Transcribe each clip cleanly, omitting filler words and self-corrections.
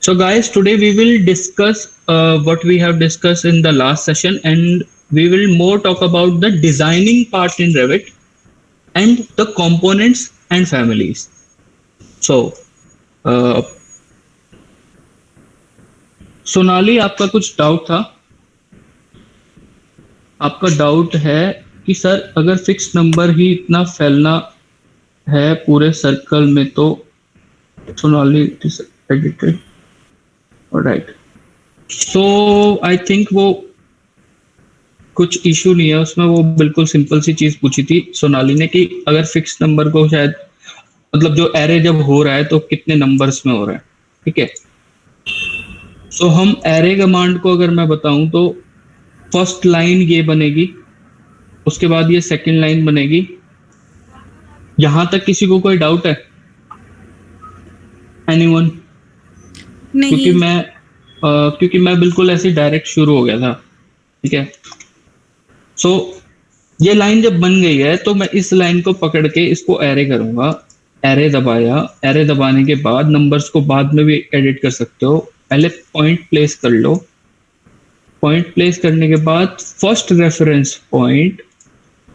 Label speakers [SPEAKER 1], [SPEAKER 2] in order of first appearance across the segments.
[SPEAKER 1] So, guys, today we will discuss what we have discussed in the last session, and we will more talk about the designing part in Revit and the components and families. So, uh, Sonali, आपका कुछ doubt था? आपका doubt है कि sir अगर fix number ही इतना फैलना है पूरे सर्कल में तो Sonali it is edited right. So I think वो कुछ इशू नहीं है उसमें. वो बिल्कुल सिंपल सी चीज पूछी थी सोनाली ने कि अगर फिक्स नंबर को शायद मतलब जो एरे जब हो रहा है तो कितने नंबर्स में हो रहा है. ठीक है. सो हम एरे कमांड को अगर मैं बताऊं तो फर्स्ट लाइन ये बनेगी, उसके बाद ये सेकंड लाइन बनेगी. यहां तक किसी को कोई डाउट है? एनीवन?
[SPEAKER 2] नहीं.
[SPEAKER 1] क्योंकि मैं बिल्कुल ऐसे डायरेक्ट शुरू हो गया था. ठीक है. सो ये लाइन जब बन गई है तो मैं इस लाइन को पकड़ के इसको एरे करूंगा. एरे दबाया. एरे दबाने के बाद नंबर्स को बाद में भी एडिट कर सकते हो. पहले पॉइंट प्लेस कर लो. पॉइंट प्लेस करने के बाद फर्स्ट रेफरेंस पॉइंट,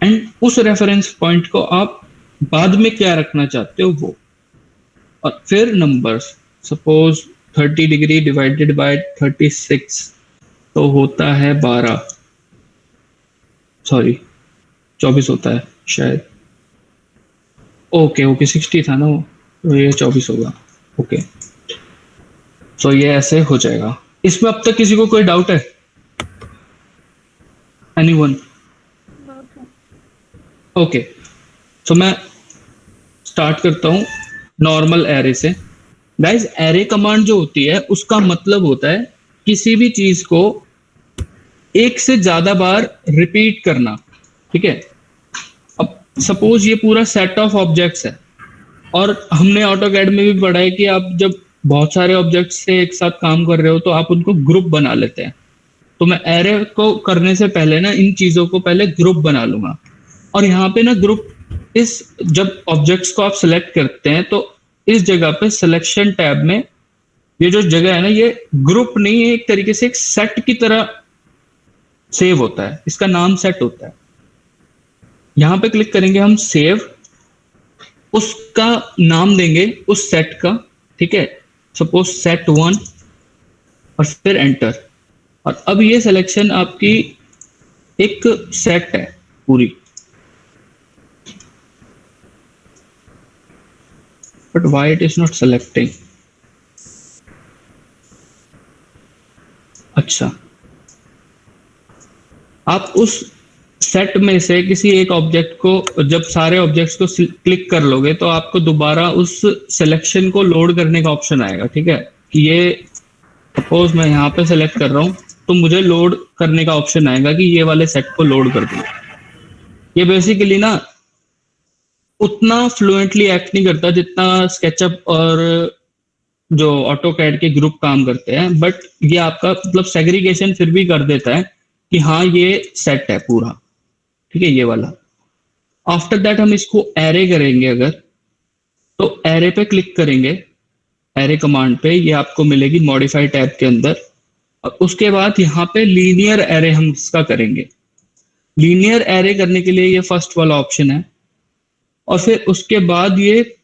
[SPEAKER 1] एंड उस रेफरेंस पॉइंट को आप बाद में क्या रखना चाहते हो वो, और फिर numbers. Suppose 30 degree divided by 36 तो होता है 12, सॉरी 24 होता है शायद. ओके 60 था ना वो, तो ये 24 होगा. ओके. सो ये ऐसे हो जाएगा. इसमें अब तक किसी को कोई डाउट है? एनीवन? ओके. सो मैं स्टार्ट करता हूं नॉर्मल एरे से. गाइस, एरे कमांड जो होती है उसका मतलब होता है किसी भी चीज को एक से ज्यादा बार रिपीट करना. ठीक है. अब सपोज ये पूरा सेट ऑफ ऑब्जेक्ट्स है, और हमने ऑटोकैड में भी पढ़ा है कि आप जब बहुत सारे ऑब्जेक्ट्स से एक साथ काम कर रहे हो तो आप उनको ग्रुप बना लेते हैं. तो मैं एरे को करने से पहले ना इन चीजों को पहले ग्रुप बना लूंगा. और यहाँ पे ना ग्रुप, इस जब ऑब्जेक्ट्स को आप सिलेक्ट करते हैं तो इस जगह पे सिलेक्शन टैब में ये जो जगह है ना, ये ग्रुप नहीं है, एक तरीके से एक सेट की तरह सेव होता है. इसका नाम सेट होता है. यहां पे क्लिक करेंगे हम सेव, उसका नाम देंगे उस सेट का. ठीक है. सपोज सेट 1 और फिर एंटर. और अब ये सिलेक्शन आपकी एक सेट है पूरी. But why it is not selecting? अच्छा, आप उस सेट में से किसी एक ऑब्जेक्ट को, जब सारे ऑब्जेक्ट्स को क्लिक कर लोगे तो आपको दोबारा उस सिलेक्शन को लोड करने का ऑप्शन आएगा. ठीक है. कि ये सपोज मैं यहाँ पे सेलेक्ट कर रहा हूँ तो मुझे लोड करने का ऑप्शन आएगा कि ये वाले सेट को लोड कर दो. ये बेसिकली ना उतना फ्लुएंटली एक्ट नहीं करता जितना स्केचअप और जो ऑटोकैड के ग्रुप काम करते हैं, बट ये आपका मतलब सेग्रीगेशन फिर भी कर देता है कि हाँ ये सेट है पूरा. ठीक है, ये वाला. आफ्टर दैट हम इसको एरे करेंगे अगर, तो एरे पे क्लिक करेंगे. एरे कमांड पे ये आपको मिलेगी मॉडिफाई टैब के अंदर. और उसके बाद यहाँ पे लीनियर एरे हम इसका करेंगे. लीनियर एरे करने के लिए ये फर्स्ट वाला ऑप्शन है. और फिर उसके बाद ये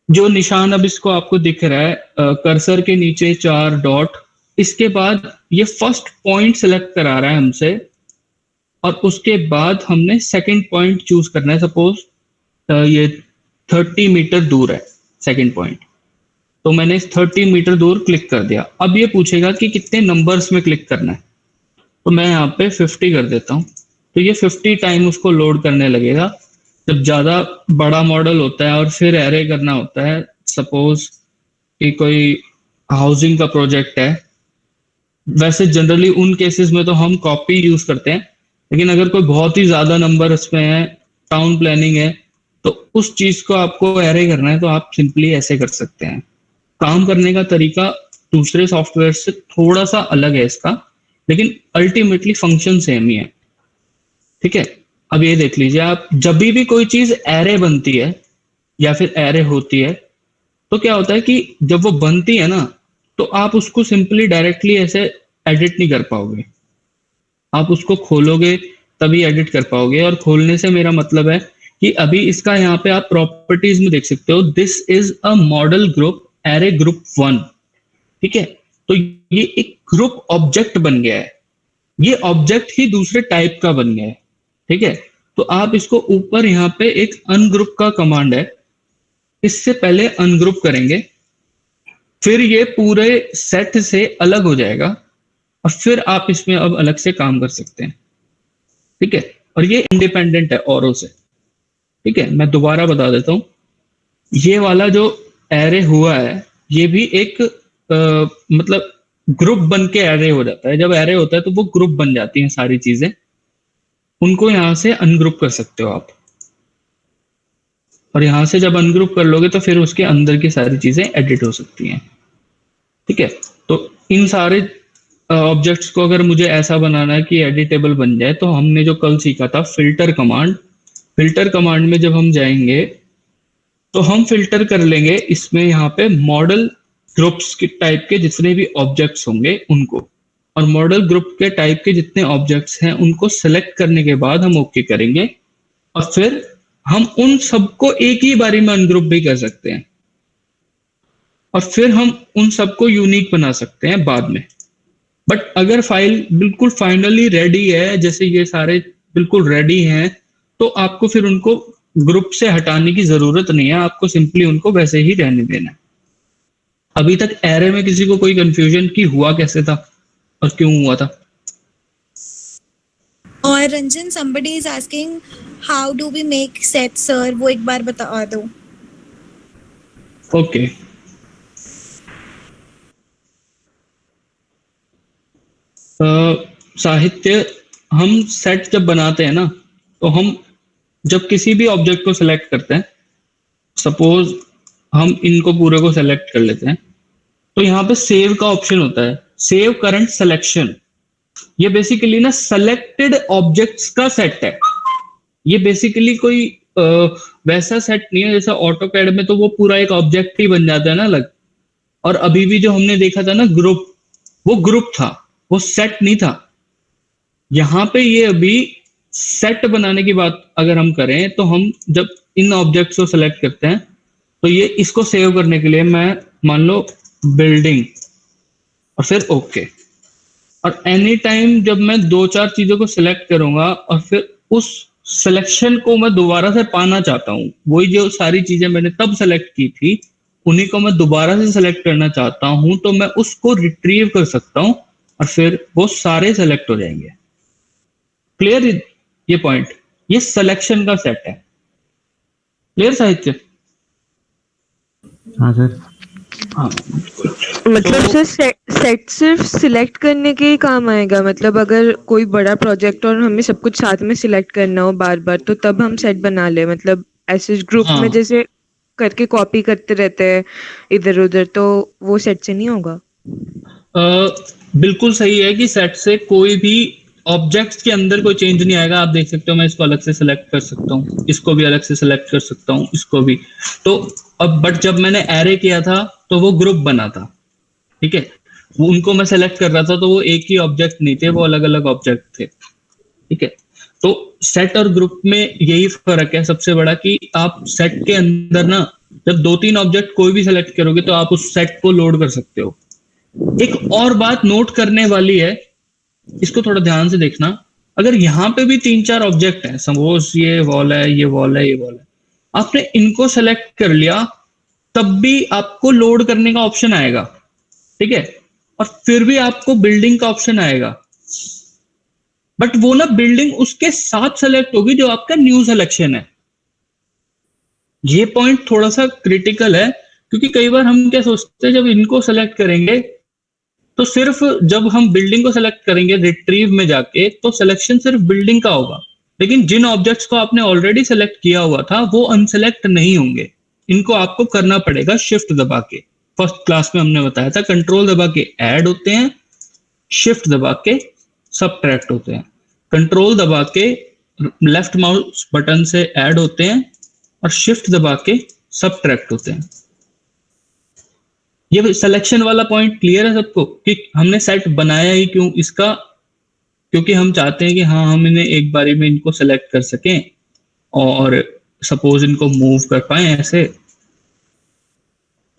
[SPEAKER 1] जो निशान अब इसको आपको दिख रहा है कर्सर के नीचे 4 डॉट, इसके बाद ये फर्स्ट पॉइंट सेलेक्ट करा रहा है हमसे. और उसके बाद हमने सेकंड पॉइंट चूज करना है. सपोज ये 30 मीटर दूर है सेकंड पॉइंट, तो मैंने 30 मीटर दूर क्लिक कर दिया. अब ये पूछेगा कि कितने नंबर्स में क्लिक करना है, तो मैं यहाँ पे 50 कर देता हूँ. तो ये 50 टाइम उसको लोड करने लगेगा. जब ज्यादा बड़ा मॉडल होता है और फिर एरे करना होता है, सपोज कि कोई हाउसिंग का प्रोजेक्ट है, वैसे जनरली उन केसेस में तो हम कॉपी यूज करते हैं, लेकिन अगर कोई बहुत ही ज्यादा नंबर इसमें है, टाउन प्लानिंग है, तो उस चीज को आपको एरे करना है तो आप सिंपली ऐसे कर सकते हैं. काम करने का तरीका दूसरे सॉफ्टवेयर से थोड़ा सा अलग है इसका, लेकिन अल्टीमेटली फंक्शन सेम ही है. ठीक है. अब ये देख लीजिए, आप जब भी कोई चीज एरे बनती है या फिर एरे होती है तो क्या होता है कि जब वो बनती है ना तो आप उसको सिंपली डायरेक्टली ऐसे एडिट नहीं कर पाओगे, आप उसको खोलोगे तभी एडिट कर पाओगे। और खोलने से मेरा मतलब है कि अभी इसका यहाँ पे आप प्रॉपर्टीज में देख सकते हो, this is a model group array group 1, ठीक है। तो ये एक ग्रुप ऑब्जेक्ट बन गया है, ये ऑब्जेक्ट ही दूसरे टाइप का बन गया है, ठीक है। तो आप इसको ऊपर यहाँ पे एक अनग्रुप का कमांड है, इससे पहले अनग्रुप करेंगे, फिर ये पूरे सेट से अलग हो जाएगा और फिर आप इसमें अब अलग से काम कर सकते हैं, ठीक है। और ये इंडिपेंडेंट है औरों से, ठीक है। मैं दोबारा बता देता हूं, ये वाला जो एरे हुआ है ये भी एक मतलब ग्रुप बन के एरे हो जाता है। जब एरे होता है तो वो ग्रुप बन जाती हैं सारी चीजें, उनको यहां से अनग्रुप कर सकते हो आप। और यहां से जब अनग्रुप कर लोगे तो फिर उसके अंदर की सारी चीजें एडिट हो सकती हैं, ठीक है। तो इन सारे ऑब्जेक्ट्स को अगर मुझे ऐसा बनाना है कि एडिटेबल बन जाए, तो हमने जो कल सीखा था फिल्टर कमांड, फिल्टर कमांड में जब हम जाएंगे तो हम फिल्टर कर लेंगे इसमें यहाँ पे मॉडल ग्रुप्स के टाइप के जितने भी ऑब्जेक्ट्स होंगे उनको, और मॉडल ग्रुप के टाइप के जितने ऑब्जेक्ट्स हैं उनको सेलेक्ट करने के बाद हम ओके करेंगे। और फिर हम उन सबको एक ही बारी में अनग्रुप भी कर सकते हैं, और फिर हम उन सबको यूनिक बना सकते हैं बाद में। बट अगर फाइल बिल्कुल फाइनली रेडी है, जैसे ये सारे बिल्कुल रेडी हैं, तो आपको फिर उनको ग्रुप से हटाने की जरूरत नहीं है, आपको सिंपली उनको वैसे ही रहने देना है। अभी तक एरे में किसी को कोई कंफ्यूजन की हुआ कैसे था और क्यों हुआ था?
[SPEAKER 2] और Ranjan, somebody is asking how do we make set sir, वो एक बार बता दो।
[SPEAKER 1] ओके साहित्य, हम सेट जब बनाते हैं ना, तो हम जब किसी भी ऑब्जेक्ट को सिलेक्ट करते हैं, सपोज हम इनको पूरे को सेलेक्ट कर लेते हैं, तो यहाँ पे सेव का ऑप्शन होता है, सेव करंट सिलेक्शन। ये बेसिकली ना सेलेक्टेड ऑब्जेक्ट्स का सेट है, ये बेसिकली कोई वैसा सेट नहीं है जैसा ऑटोकैड में तो वो पूरा एक ऑब्जेक्ट ही बन जाता है ना अलग। और अभी भी जो हमने देखा था ना ग्रुप, वो ग्रुप था, वो सेट नहीं था। यहाँ पे ये अभी सेट बनाने की बात अगर हम करें, तो हम जब इन ऑब्जेक्ट्स को सेलेक्ट करते हैं, तो ये इसको सेव करने के लिए मैं मान लो बिल्डिंग और फिर ओके। और एनी टाइम जब मैं दो चार चीजों को सिलेक्ट करूंगा और फिर उस सिलेक्शन को मैं दोबारा से पाना चाहता हूँ, वही जो सारी चीजें मैंने तब सेलेक्ट की थी उन्हीं को मैं दोबारा से सेलेक्ट करना चाहता हूं, तो मैं उसको रिट्रीव कर सकता हूं और फिर वो सारे सेलेक्ट हो जाएंगे। क्लियर ये पॉइंट? ये सिलेक्शन का सेट है। क्लियर साहित्य?
[SPEAKER 3] हाँ सर।
[SPEAKER 1] हाँ
[SPEAKER 4] मतलब सर सेट सिर्फ सिलेक्ट करने के ही काम आएगा? मतलब अगर कोई बड़ा प्रोजेक्ट और हमें सब कुछ साथ में सिलेक्ट करना हो बार बार, तो तब हम सेट बना ले? मतलब ऐसे ग्रुप
[SPEAKER 1] हाँ।
[SPEAKER 4] में जैसे करके कॉपी करते रहते हैं इधर उधर, तो वो सेट से नहीं होगा?
[SPEAKER 1] बिल्कुल सही है कि सेट से कोई भी ऑब्जेक्ट्स के अंदर कोई चेंज नहीं आएगा। आप देख सकते हो मैं इसको अलग से सिलेक्ट कर सकता हूँ, इसको भी अलग से सिलेक्ट कर सकता हूँ, इसको भी। तो अब बट जब मैंने एरे किया था तो वो ग्रुप बना था, ठीक है। वो उनको मैं सेलेक्ट कर रहा था तो वो एक ही ऑब्जेक्ट नहीं थे, वो अलग अलग ऑब्जेक्ट थे, ठीक है। तो सेट और ग्रुप में यही फर्क है सबसे बड़ा, कि आप सेट के अंदर ना जब दो तीन ऑब्जेक्ट कोई भी सेलेक्ट करोगे तो आप उस सेट को लोड कर सकते हो। एक और बात नोट करने वाली है, इसको थोड़ा ध्यान से देखना। अगर यहाँ पे भी तीन चार ऑब्जेक्ट हैं, सपोज ये वॉल है, ये वॉल है, ये वॉल है, आपने इनको सेलेक्ट कर लिया तब भी आपको लोड करने का ऑप्शन आएगा, ठीक है। और फिर भी आपको बिल्डिंग का ऑप्शन आएगा, बट वो ना बिल्डिंग उसके साथ सेलेक्ट होगी जो आपका न्यू सिलेक्शन है। ये पॉइंट थोड़ा सा क्रिटिकल है, क्योंकि कई बार हम क्या सोचते हैं जब इनको सेलेक्ट करेंगे तो सिर्फ जब हम बिल्डिंग को सेलेक्ट करेंगे रिट्रीव में जाके तो सिलेक्शन सिर्फ बिल्डिंग का होगा, लेकिन जिन ऑब्जेक्ट्स को आपने ऑलरेडी सेलेक्ट किया हुआ था वो अनसेलेक्ट नहीं होंगे। इनको आपको करना पड़ेगा शिफ्ट दबा के। फर्स्ट क्लास में हमने बताया था कंट्रोल दबा के ऐड होते हैं, शिफ्ट दबा के सबट्रैक्ट होते हैं। कंट्रोल दबा के लेफ्ट माउस बटन से ऐड होते हैं और शिफ्ट दबा के सबट्रैक्ट होते हैं। ये सिलेक्शन वाला पॉइंट क्लियर है सबको कि हमने सेट बनाया ही क्यों इसका, क्योंकि हम चाहते हैं कि हाँ हम इन्हें एक बारी में इनको सेलेक्ट कर सकें और सपोज इनको मूव कर पाए ऐसे,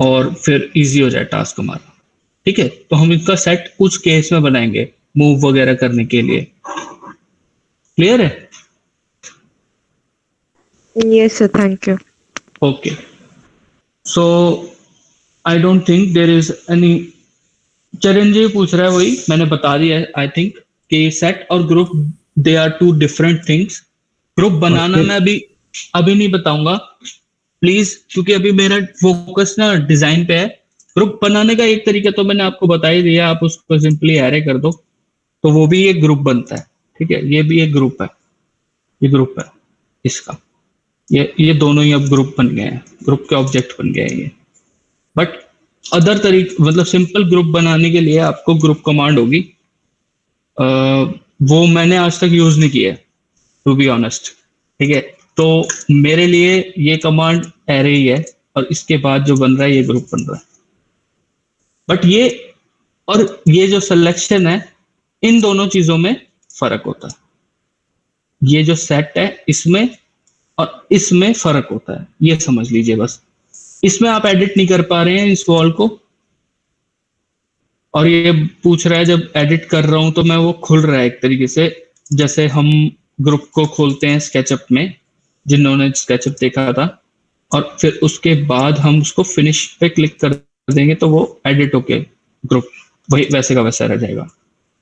[SPEAKER 1] और फिर इजी हो जाए टास्क हमारा। ठीक है, तो हम इसका सेट कुछ केस में बनाएंगे मूव वगैरह करने के लिए। क्लियर है?
[SPEAKER 4] Yes, sir. Thank you.
[SPEAKER 1] Okay, so I don't think there is any. Chiranjeev पूछ रहा है, वही मैंने बता दिया है आई थिंक कि सेट और group they are two different things. Group बनाना मैं अभी नहीं बताऊंगा प्लीज, क्योंकि अभी मेरा फोकस ना डिजाइन पे है। ग्रुप बनाने का एक तरीका तो मैंने आपको बता ही दिया, आप उसको सिंपली एरे कर दो तो वो भी एक ग्रुप बनता है। ठीक है, ये भी एक ग्रुप है, ये ग्रुप है इसका, ये दोनों ही अब ग्रुप बन गए हैं, ग्रुप के ऑब्जेक्ट बन गए हैं ये। बट अदर तरीके मतलब सिंपल ग्रुप बनाने के लिए आपको ग्रुप कमांड होगी, वो मैंने आज तक यूज नहीं किया है टू बी ऑनेस्ट। ठीक है, तो मेरे लिए ये कमांड एरे ही है और इसके बाद जो बन रहा है ये ग्रुप बन रहा है। बट ये और ये जो सिलेक्शन है, इन दोनों चीजों में फर्क होता है। ये जो सेट है इसमें और इसमें फर्क होता है, ये समझ लीजिए बस। इसमें आप एडिट नहीं कर पा रहे हैं इस वॉल को, और ये पूछ रहा है जब एडिट कर रहा हूं तो मैं वो खुल रहा है एक तरीके से, जैसे हम ग्रुप को खोलते हैं स्केचअप में, जिन्होंने स्केचअप देखा था, और फिर उसके बाद हम उसको फिनिश पे क्लिक कर देंगे तो वो एडिट होके ग्रुप वही वैसे का वैसा रह जाएगा।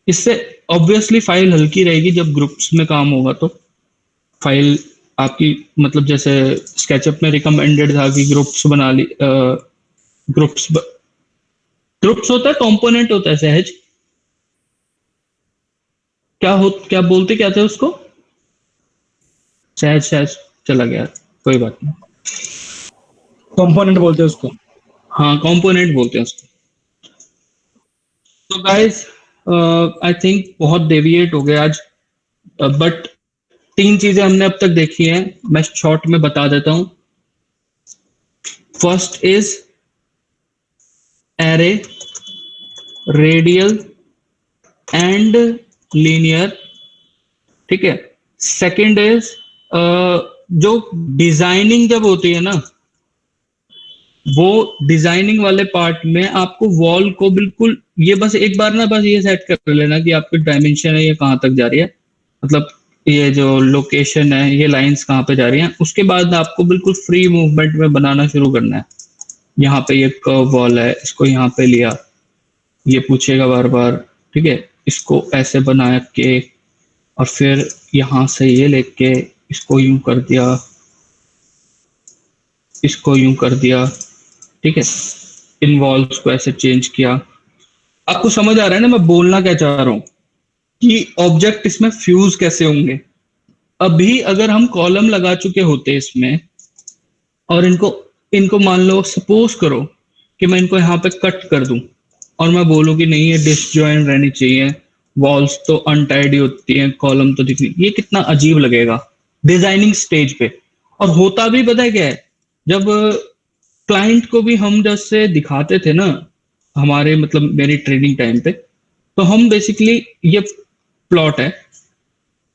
[SPEAKER 1] इससे ऑब्वियसली फाइल हल्की रहेगी, जब ग्रुप्स में काम होगा तो फाइल आपकी मतलब जैसे स्केचअप में रिकमेंडेड था कि ग्रुप्स बना ली, ग्रुप्स होता है कंपोनेंट होता है सहज, क्या बोलते क्या थे उसको, सहज चला गया, कोई बात नहीं,
[SPEAKER 3] कंपोनेंट बोलते हैं उसको।
[SPEAKER 1] हाँ कंपोनेंट बोलते हैं उसको। तो गाइस आई थिंक बहुत डेविएट हो गए आज, बट 3 चीजें हमने अब तक देखी हैं, मैं शॉर्ट में बता देता हूं। First is array, radial and linear. ठीक है, सेकंड इज जो डिजाइनिंग जब होती है ना, वो डिजाइनिंग वाले पार्ट में आपको वॉल को बिल्कुल ये बस एक बार ना बस ये सेट कर लेना कि आपकी डायमेंशन है ये कहां तक जा रही है, मतलब ये जो लोकेशन है ये लाइंस कहाँ पे जा रही हैं। उसके बाद आपको बिल्कुल फ्री मूवमेंट में बनाना शुरू करना है। यहाँ पे ये कर्व वॉल है, इसको यहाँ पे लिया, ये पूछेगा बार बार। ठीक है, इसको ऐसे बना के और फिर यहाँ से ये लेके इसको यूं कर दिया, इसको यूं कर दिया। ठीक है, इन वॉल्स को ऐसे चेंज किया। आपको समझ आ रहा है ना मैं बोलना क्या चाह रहा हूं कि ऑब्जेक्ट इसमें फ्यूज कैसे होंगे। अभी अगर हम कॉलम लगा चुके होते इसमें और इनको मान लो सपोज करो कि मैं इनको यहाँ पे कट कर दूं और मैं बोलूं कि नहीं ये डिसजॉइंट रहनी चाहिए, वॉल्स तो अनटाइडी होती हैं, कॉलम तो दिखनी, ये कितना अजीब लगेगा डिजाइनिंग स्टेज पे। और होता भी पता है क्या है, जब क्लाइंट को भी हम जैसे दिखाते थे ना हमारे मतलब मेरी ट्रेनिंग टाइम पे, तो हम बेसिकली ये प्लॉट है,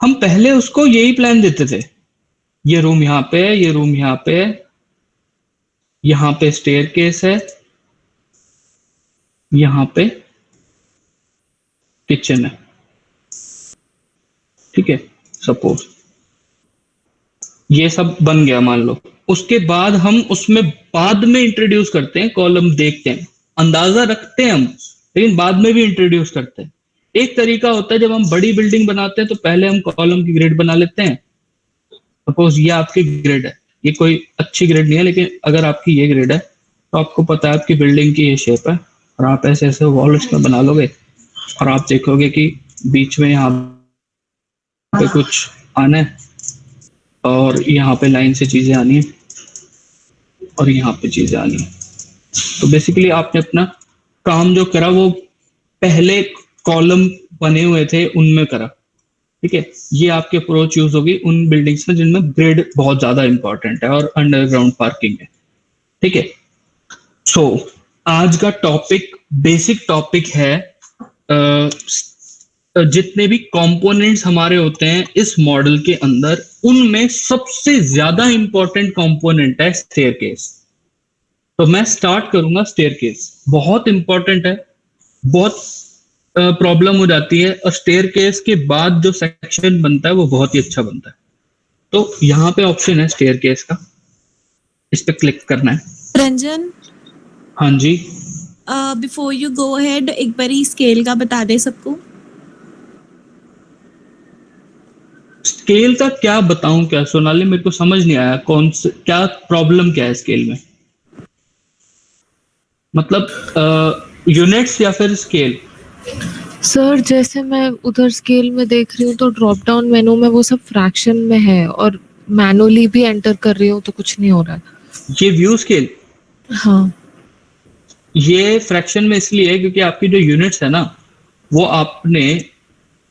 [SPEAKER 1] हम पहले उसको यही प्लान देते थे, ये रूम यहाँ पे है, ये रूम यहाँ पे है, यहाँ पे स्टेयरकेस है, यहाँ पे किचन है। ठीक है, सपोज ये सब बन गया मान लो। उसके बाद हम उसमें बाद में इंट्रोड्यूस करते हैं कॉलम, देखते हैं, अंदाजा रखते हैं हम, लेकिन बाद में भी इंट्रोड्यूस करते हैं। एक तरीका होता है जब हम बड़ी बिल्डिंग बनाते हैं तो पहले हम कॉलम की ग्रिड बना लेते हैं। सपोज ये आपकी ग्रिड है, ये कोई अच्छी ग्रिड नहीं है, लेकिन अगर आपकी ये ग्रिड है तो आपको पता है आपकी बिल्डिंग की ये शेप है, और आप ऐसे ऐसे वॉल इसमें बना लोगे और आप देखोगे कि बीच में यहाँ पे कुछ आना है और यहाँ पे लाइन से चीजें आनी है और यहाँ पे चीजें आनी है। तो बेसिकली आपने अपना काम जो करा वो पहले कॉलम बने हुए थे उनमें करा। ठीक है, ये आपकी अप्रोच यूज होगी उन बिल्डिंग्स में जिनमें ग्रिड बहुत ज्यादा इंपॉर्टेंट है और अंडरग्राउंड पार्किंग है। ठीक है, सो आज का टॉपिक, बेसिक टॉपिक है जितने भी कंपोनेंट्स हमारे होते हैं इस मॉडल के अंदर, उनमें सबसे ज्यादा इंपॉर्टेंट कंपोनेंट है स्टेयरकेस। तो मैं स्टार्ट करूंगा स्टेयरकेस। बहुत इंपॉर्टेंट है, बहुत प्रॉब्लम हो जाती है, और स्टेयरकेस के बाद जो सेक्शन बनता है वो बहुत ही अच्छा बनता है। तो यहाँ पे ऑप्शन है स्टेयरकेस का, इस पे क्लिक करना है।
[SPEAKER 5] रंजन,
[SPEAKER 1] हाँ जी,
[SPEAKER 5] बिफोर यू गो अहेड एक बारी स्केल का बता दे सबको।
[SPEAKER 1] स्केल का क्या बताऊं, क्या सोनाली, मेरे को समझ नहीं आया कौन से, क्या प्रॉब्लम क्या है स्केल में, मतलब यूनिट्स या फिर स्केल?
[SPEAKER 6] सर जैसे मैं उधर स्केल में देख रही हूँ तो ड्रॉप डाउन मेनू में वो सब फ्रैक्शन में है, और मैनुअली भी एंटर कर रही हूँ तो कुछ नहीं हो रहा है।
[SPEAKER 1] ये व्यू स्केल,
[SPEAKER 6] हाँ,
[SPEAKER 1] ये फ्रैक्शन में इसलिए है क्योंकि आपकी जो यूनिट्स है ना, वो आपने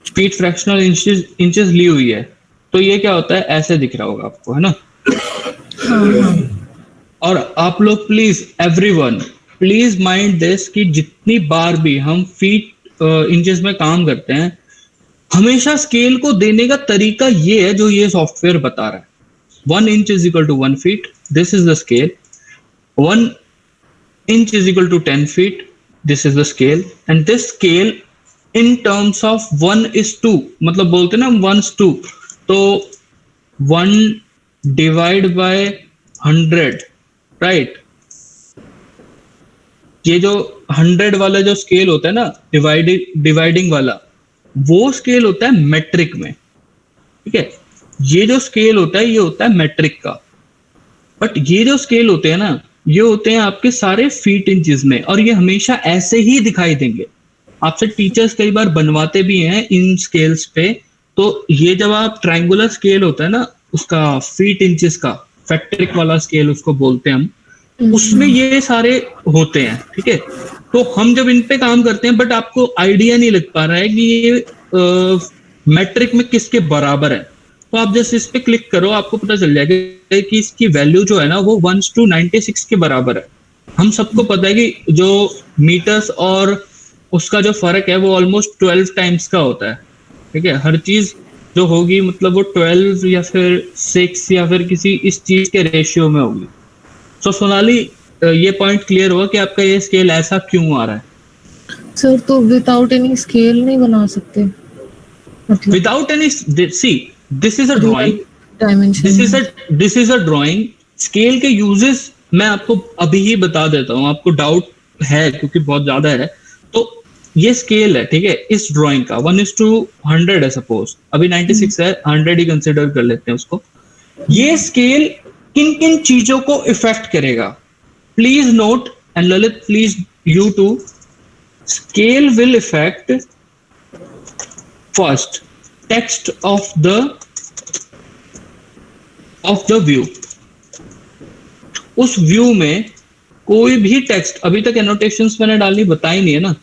[SPEAKER 1] फीट फ्रैक्शनल इंचेस ली हुई है। तो ये क्या होता है, ऐसे दिख रहा होगा आपको, है ना? और आप लोग please, everyone please mind this कि जितनी बार भी हम फीट इंचेस में काम करते हैं, हमेशा स्केल को देने का तरीका ये है जो ये सॉफ्टवेयर बता रहा है। 1 inch is equal to 1 feet, this is the scale. 1 inch is equal to 10 feet, this is the scale. And this scale in terms of 1:2, मतलब बोलते हैं ना 1:2, तो 1 divide by 100, right? ये जो 100 वाला जो स्केल होता है ना, डिवाइडिंग वाला, वो स्केल होता है मेट्रिक में, ठीक है? ये जो स्केल होता है ये होता है मेट्रिक का, बट ये जो स्केल होते हैं ना, ये होते हैं आपके सारे फीट इंचेस में, और ये हमेशा ऐसे ही दिखाई देंगे। आपसे टीचर्स कई बार बनवाते भी हैं इन स्केल्स पे। तो ये जब आप ट्रायंगुलर स्केल होता है ना, उसका फीट इंचेस का फैक्ट्रिक वाला स्केल उसको बोलते हैं हम, उसमें ये सारे होते हैं, ठीक है? तो हम जब इन पे काम करते हैं, बट आपको आइडिया नहीं लग पा रहा है कि ये मैट्रिक में किसके बराबर है, तो आप जस्ट इस पे क्लिक करो, आपको पता चल जाएगा कि इसकी वैल्यू जो है ना वो 1:96 के बराबर है। हम सबको पता है कि जो मीटर्स और उसका जो फर्क है वो ऑलमोस्ट 12 टाइम्स का होता है, ठीक है? हर चीज जो होगी मतलब वो 12 या फिर 6 या फिर किसी इस चीज के रेशियो में होगी। तो सोनाली, ये पॉइंट क्लियर हुआ कि आपका ये स्केल ऐसा क्यों आ रहा है?
[SPEAKER 6] सर तो विदाउट एनी स्केल नहीं बना सकते, मतलब
[SPEAKER 1] without any, see this is a drawing,
[SPEAKER 6] dimension,
[SPEAKER 1] this is a drawing. Scale के यूजेस मैं आपको अभी ही बता देता हूँ, आपको डाउट है क्योंकि बहुत ज्यादा है। तो ये स्केल है, ठीक है? इस ड्राइंग का 1:100 है, सपोज अभी 96 है, 100 ही कंसिडर कर लेते हैं उसको। ये स्केल किन किन चीजों को इफेक्ट करेगा, please note, and Lalit please you too. Scale will effect first text of the view. उस व्यू में कोई भी टेक्स्ट, अभी तक एनोटेशंस मैंने डालनी बताई नहीं है ना,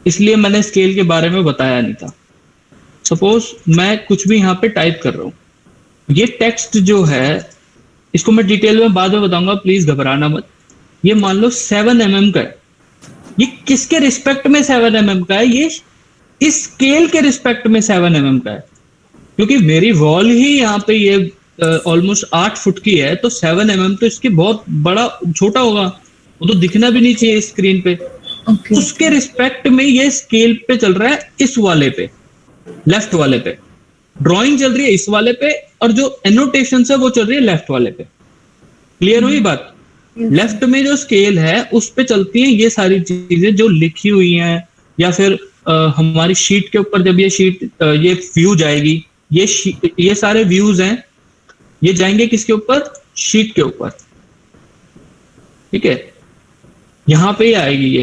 [SPEAKER 1] इसलिए मैंने स्केल के बारे में बताया नहीं था। सपोज मैं कुछ भी यहाँ पे टाइप कर रहा हूं, ये टेक्स्ट जो है इसको मैं डिटेल में बाद में बताऊंगा, प्लीज घबराना मत। ये मान लो 7 mm का है, ये किसके रिस्पेक्ट में 7 mm का है? ये इस स्केल के रिस्पेक्ट में 7 mm का है, क्योंकि मेरी वॉल ही यहाँ पे ये ऑलमोस्ट 8 फुट की है, तो 7 mm तो इसके बहुत बड़ा छोटा होगा, वो तो दिखना भी नहीं चाहिए स्क्रीन पे। उसके रिस्पेक्ट में ये स्केल पे चल रहा है, इस वाले पे, लेफ्ट वाले पे। ड्राइंग चल रही है इस वाले पे, और जो एनोटेशन है वो चल रही है लेफ्ट वाले पे। क्लियर हुई बात? लेफ्ट में जो स्केल है उस पे चलती हैं ये सारी चीजें जो लिखी हुई हैं, या फिर हमारी शीट के ऊपर जब ये व्यू जाएगी, ये सारे व्यूज हैं, ये जाएंगे किसके ऊपर? शीट के ऊपर, ठीक है? यहां पे ही आएगी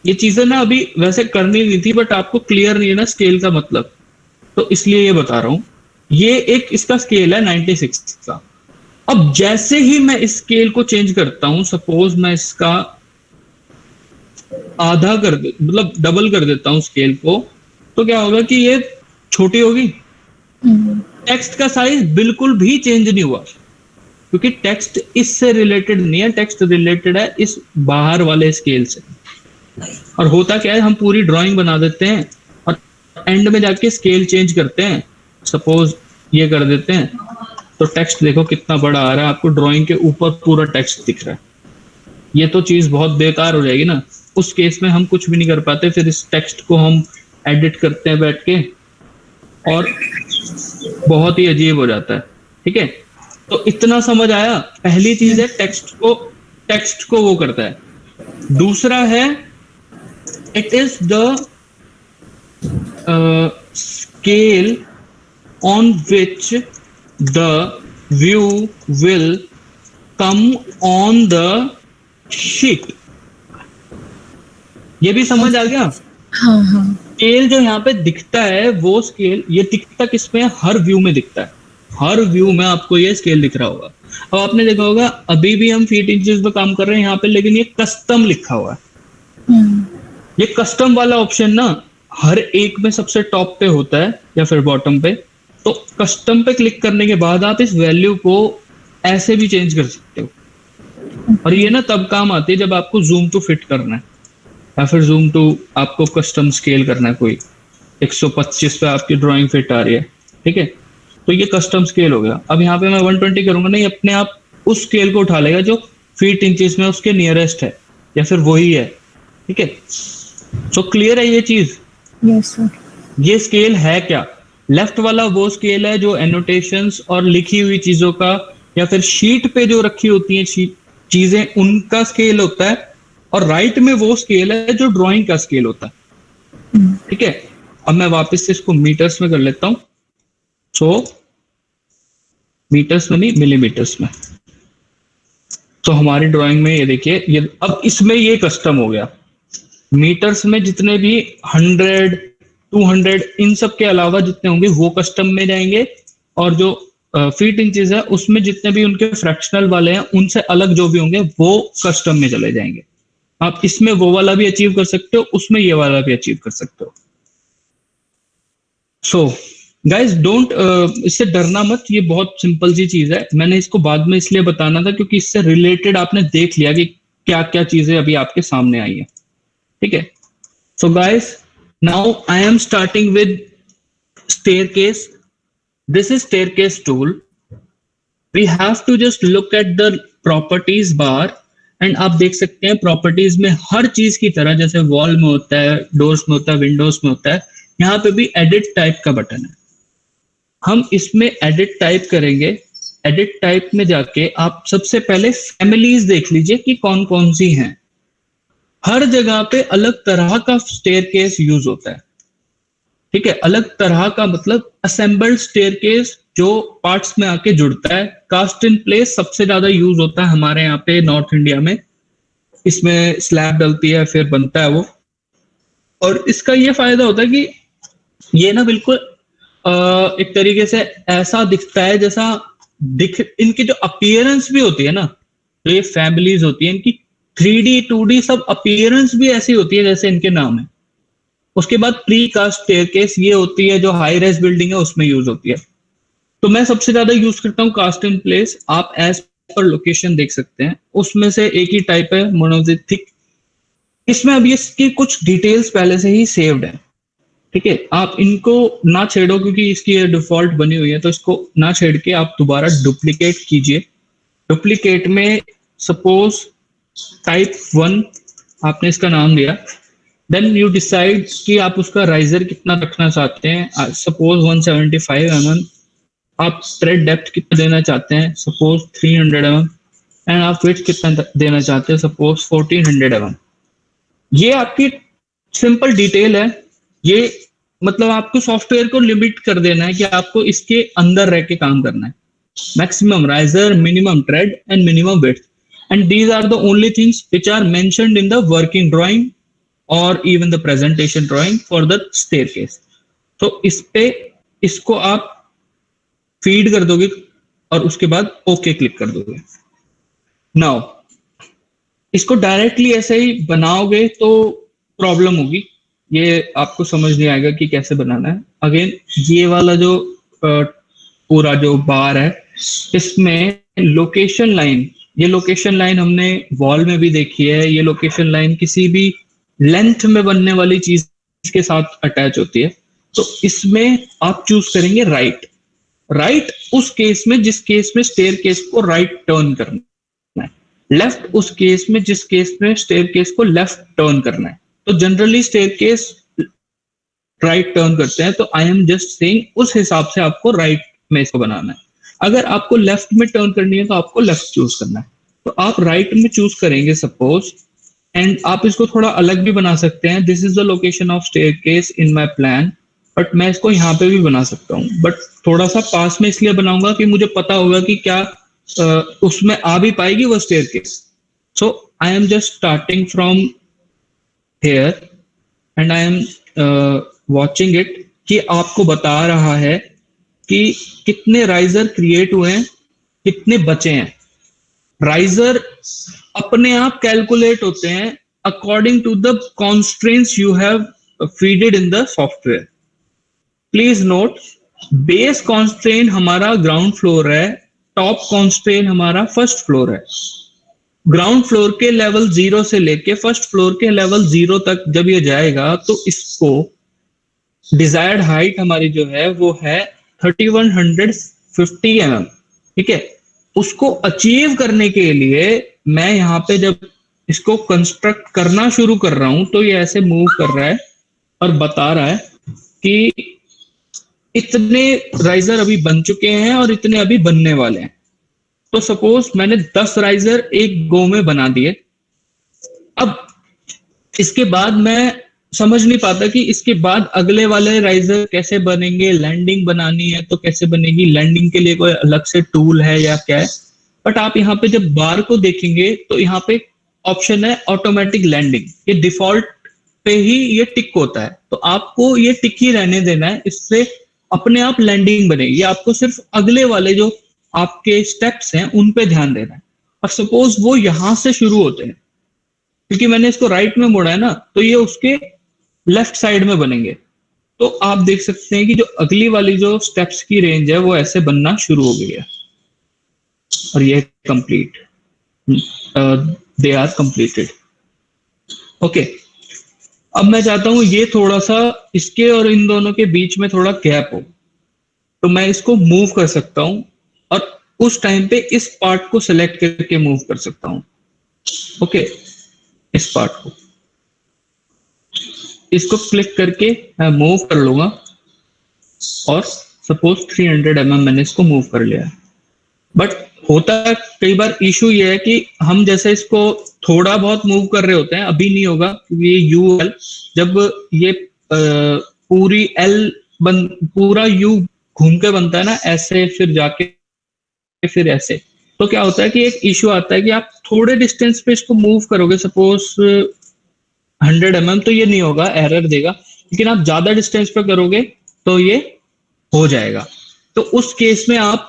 [SPEAKER 1] ये चीजें ना अभी वैसे करनी नहीं थी, बट आपको क्लियर नहीं है ना स्केल का मतलब, तो इसलिए ये बता रहा हूं। ये एक इसका स्केल है 96 का। अब जैसे ही मैं इस स्केल को चेंज करता हूं, सपोज मैं इसका आधा मतलब डबल कर देता हूं स्केल को, तो क्या होगा कि ये छोटी होगी। टेक्स्ट का साइज बिल्कुल भी चेंज नहीं हुआ, क्योंकि टेक्स्ट इससे रिलेटेड नहीं है, टेक्स्ट रिलेटेड है इस बाहर वाले स्केल से। और होता क्या है, हम पूरी ड्राइंग बना देते हैं और एंड में जाके स्केल चेंज करते हैं, सपोज ये कर देते हैं, तो टेक्स्ट देखो कितना बड़ा आ रहा है, आपको ड्राइंग के ऊपर पूरा टेक्स्ट दिख रहा है। ये तो चीज बहुत बेकार हो जाएगी ना। उस केस में हम कुछ भी नहीं कर पाते, फिर इस टेक्स्ट को हम एडिट करते हैं बैठ के और बहुत ही अजीब हो जाता है। ठीक है, तो इतना समझ आया। पहली चीज है टेक्स्ट को वो करता है। दूसरा है it is the scale on which the view will come on the sheet। ये भी समझ आ गया?
[SPEAKER 5] हाँ हाँ
[SPEAKER 1] स्केल जो यहाँ पे दिखता है वो स्केल, ये दिखता किसमें है? हर व्यू में दिखता है। हर व्यू में आपको ये स्केल दिख रहा होगा। अब आपने देखा होगा अभी भी हम फीट इंचेस पे काम कर रहे हैं यहाँ पे, लेकिन ये कस्टम लिखा हुआ है। ये कस्टम वाला ऑप्शन ना हर एक में सबसे टॉप पे होता है या फिर बॉटम पे। तो कस्टम पे क्लिक करने के बाद आप इस वैल्यू को ऐसे भी चेंज कर सकते हो। और ये ना तब काम आती है जब आपको जूम टू फिट करना है या फिर जूम टू आपको कस्टम स्केल करना है। कोई 125 पे आपकी ड्राइंग फिट आ रही है, ठीक है, तो ये कस्टम स्केल हो गया। अब यहाँ पे मैं 120 करूंगा, नहीं अपने आप उस स्केल को उठा लेगा जो फीट इंचेस में उसके नियरेस्ट है या फिर वही है। ठीक है, सो क्लियर है ये चीज?
[SPEAKER 5] Yes sir.
[SPEAKER 1] ये स्केल है क्या? लेफ्ट वाला वो स्केल है जो एनोटेशंस और लिखी हुई चीजों का या फिर शीट पे जो रखी होती हैं चीजें उनका स्केल होता है, और राइट में वो स्केल है जो ड्राइंग का स्केल होता है। ठीक है, अब मैं वापस से इसको मीटर्स में कर लेता हूं। सो मीटर्स में नहीं, मिलीमीटर्स में। तो हमारी ड्राइंग में ये देखिए, ये अब इसमें ये कस्टम हो गया। मीटर्स में जितने भी 100, 200 इन सब के अलावा जितने होंगे वो कस्टम में जाएंगे, और जो फीट इंचेस है उसमें जितने भी उनके फ्रैक्शनल वाले हैं उनसे अलग जो भी होंगे वो कस्टम में चले जाएंगे। आप इसमें वो वाला भी अचीव कर सकते हो, उसमें ये वाला भी अचीव कर सकते हो। सो गाइज डोंट, इससे डरना मत, ये बहुत सिंपल सी चीज है। मैंने इसको बाद में इसलिए बताना था क्योंकि इससे रिलेटेड आपने देख लिया कि क्या क्या चीजें अभी आपके सामने आई है। ठीक है, so guys now I am starting with staircase. This is staircase tool. We have to just look at the properties bar and आप देख सकते हैं properties में हर चीज की तरह जैसे wall में होता है, doors में होता है, windows में होता है, यहाँ पे भी edit type का बटन है। हम इसमें edit type करेंगे। edit type में जाके आप सबसे पहले families देख लीजिए कि कौन कौन सी हैं। हर जगह पे अलग तरह का स्टेयरकेस यूज होता है। ठीक है, अलग तरह का मतलब असेंबल्ड स्टेयरकेस जो पार्ट्स में आके जुड़ता है। कास्ट इन प्लेस सबसे ज्यादा यूज होता है हमारे यहाँ पे नॉर्थ इंडिया में। इसमें स्लैब डलती है फिर बनता है वो, और इसका ये फायदा होता है कि ये ना बिल्कुल एक तरीके से ऐसा दिखता है जैसा इनकी जो अपीयरेंस भी होती है ना, तो ये फैमिलीज होती है इनकी 3D 2D सब अपीयरेंस भी ऐसी होती है जैसे इनके नाम है। उसके बाद प्री कास्ट स्टेयरकेस ये होती है जो हाई राइज बिल्डिंग है उसमें यूज होती है। तो मैं सबसे ज्यादा यूज करता हूँ कास्ट इन प्लेस। आप एज पर लोकेशन देख सकते हैं, उसमें से एक ही टाइप है मोनोलिथिक। इसमें अब इसकी कुछ डिटेल्स पहले से ही सेव्ड है। ठीक है, आप इनको ना छेड़ो क्योंकि इसकी ये डिफॉल्ट बनी हुई है, तो इसको ना छेड़ के आप दोबारा डुप्लीकेट कीजिए। डुप्लीकेट में सपोज टाइप 1 आपने इसका नाम दिया, देन यू डिसाइड कि आप उसका राइजर कितना रखना चाहते हैं। Suppose 175 mm। आप थ्रेड डेप्थ कितना देना चाहते हैं, सपोज 300 mm। एंड आप विड्थ कितना देना चाहते हैं, सपोज 1400 mm। ये आपकी सिंपल डिटेल है। ये मतलब आपको सॉफ्टवेयर को लिमिट कर देना है कि आपको इसके अंदर रह के काम करना है। Maximum riser, minimum thread and minimum width, and these are the only things which are mentioned in the working drawing or even the presentation drawing for the staircase। तो इस पे इसको आप फीड कर दोगे और उसके बाद ओके क्लिक कर दोगे। नाउ इसको डायरेक्टली ऐसे ही बनाओगे तो प्रॉब्लम होगी, ये आपको समझ नहीं आएगा कि कैसे बनाना है। अगेन ये वाला जो पूरा जो बार है इसमें लोकेशन लाइन, ये लोकेशन लाइन हमने वॉल में भी देखी है, ये लोकेशन लाइन किसी भी लेंथ में बनने वाली चीज के साथ अटैच होती है। तो इसमें आप चूज करेंगे राइट उस केस में जिस केस में स्टेयर केस को राइट टर्न करना है, लेफ्ट उस केस में जिस केस में स्टेयर केस को लेफ्ट टर्न करना है। तो generally staircase right turn करते हैं, तो आई एम जस्ट सेइंग उस हिसाब से आपको राइट में इसको बनाना है। अगर आपको लेफ्ट में टर्न करनी है तो आपको लेफ्ट चूज करना है। तो आप राइट में चूज करेंगे सपोज, एंड आप इसको थोड़ा अलग भी बना सकते हैं। This is the location of staircase in my plan, but मैं इसको यहाँ पे भी बना सकता हूँ, बट थोड़ा सा पास में इसलिए बनाऊंगा कि मुझे पता होगा कि क्या उसमें आ भी पाएगी वो staircase. So I am just starting from here and I am watching it कि आपको बता रहा है कि कितने राइजर क्रिएट हुए हैं, कितने बचे हैं। राइजर अपने आप कैलकुलेट होते हैं according to the constraints you have feeded in the software. Please note, base constraint हमारा ग्राउंड फ्लोर है, टॉप कॉन्स्ट्रेंट हमारा फर्स्ट फ्लोर है। ग्राउंड फ्लोर के लेवल 0 से लेके फर्स्ट फ्लोर के लेवल 0 तक जब ये जाएगा तो इसको डिजायर्ड हाइट हमारी जो है वो है 3150 mm, ठीक है। उसको अचीव करने के लिए मैं यहाँ पे जब इसको कंस्ट्रक्ट करना शुरू कर रहा हूं तो ये ऐसे मूव कर रहा है और बता रहा है कि इतने राइजर अभी बन चुके हैं और इतने अभी बनने वाले हैं। तो सपोज मैंने 10 राइजर एक गो में बना दिए। अब इसके बाद मैं समझ नहीं पाता कि इसके बाद अगले वाले राइजर कैसे बनेंगे, लैंडिंग बनानी है तो कैसे बनेगी, लैंडिंग के लिए कोई अलग से टूल है या क्या है। बट आप यहाँ पे जब बार को देखेंगे तो यहाँ पे ऑप्शन है ऑटोमेटिक लैंडिंग, ये डिफॉल्ट पे ही ये टिक होता है, तो आपको ये टिक ही रहने देना है, इससे अपने आप लैंडिंग बनेगी। आपको सिर्फ अगले वाले जो आपके स्टेप्स हैं उन पे ध्यान देना है। और सपोज वो यहां से शुरू होते हैं, क्योंकि मैंने इसको राइट में मोड़ा है ना, तो ये उसके लेफ्ट साइड में बनेंगे। तो आप देख सकते हैं कि जो अगली वाली जो स्टेप्स की रेंज है वो ऐसे बनना शुरू हो गई है और ये complete, they are completed. Okay, अब मैं चाहता हूं ये थोड़ा सा इसके और इन दोनों के बीच में थोड़ा गैप हो, तो मैं इसको मूव कर सकता हूं और उस टाइम पे इस पार्ट को सिलेक्ट करके मूव कर सकता हूं। ओके, इस पार्ट को इसको क्लिक करके मैं मूव कर लूंगा और सपोज 300 mm मैंने इसको मूव कर लिया। बट होता है कई बार इशू ये है कि हम जैसे इसको थोड़ा बहुत मूव कर रहे होते हैं, अभी नहीं होगा क्योंकि ये यूएल जब ये पूरी एल पूरा यू घूम के बनता है ना ऐसे, फिर जाके फिर ऐसे, तो क्या होता है कि एक इशू आता है कि आप थोड़े डिस्टेंस पे इसको मूव करोगे, सपोज 100 mm, तो ये नहीं होगा, एरर देगा। लेकिन आप ज्यादा डिस्टेंस पे करोगे तो ये हो जाएगा। तो उस केस में आप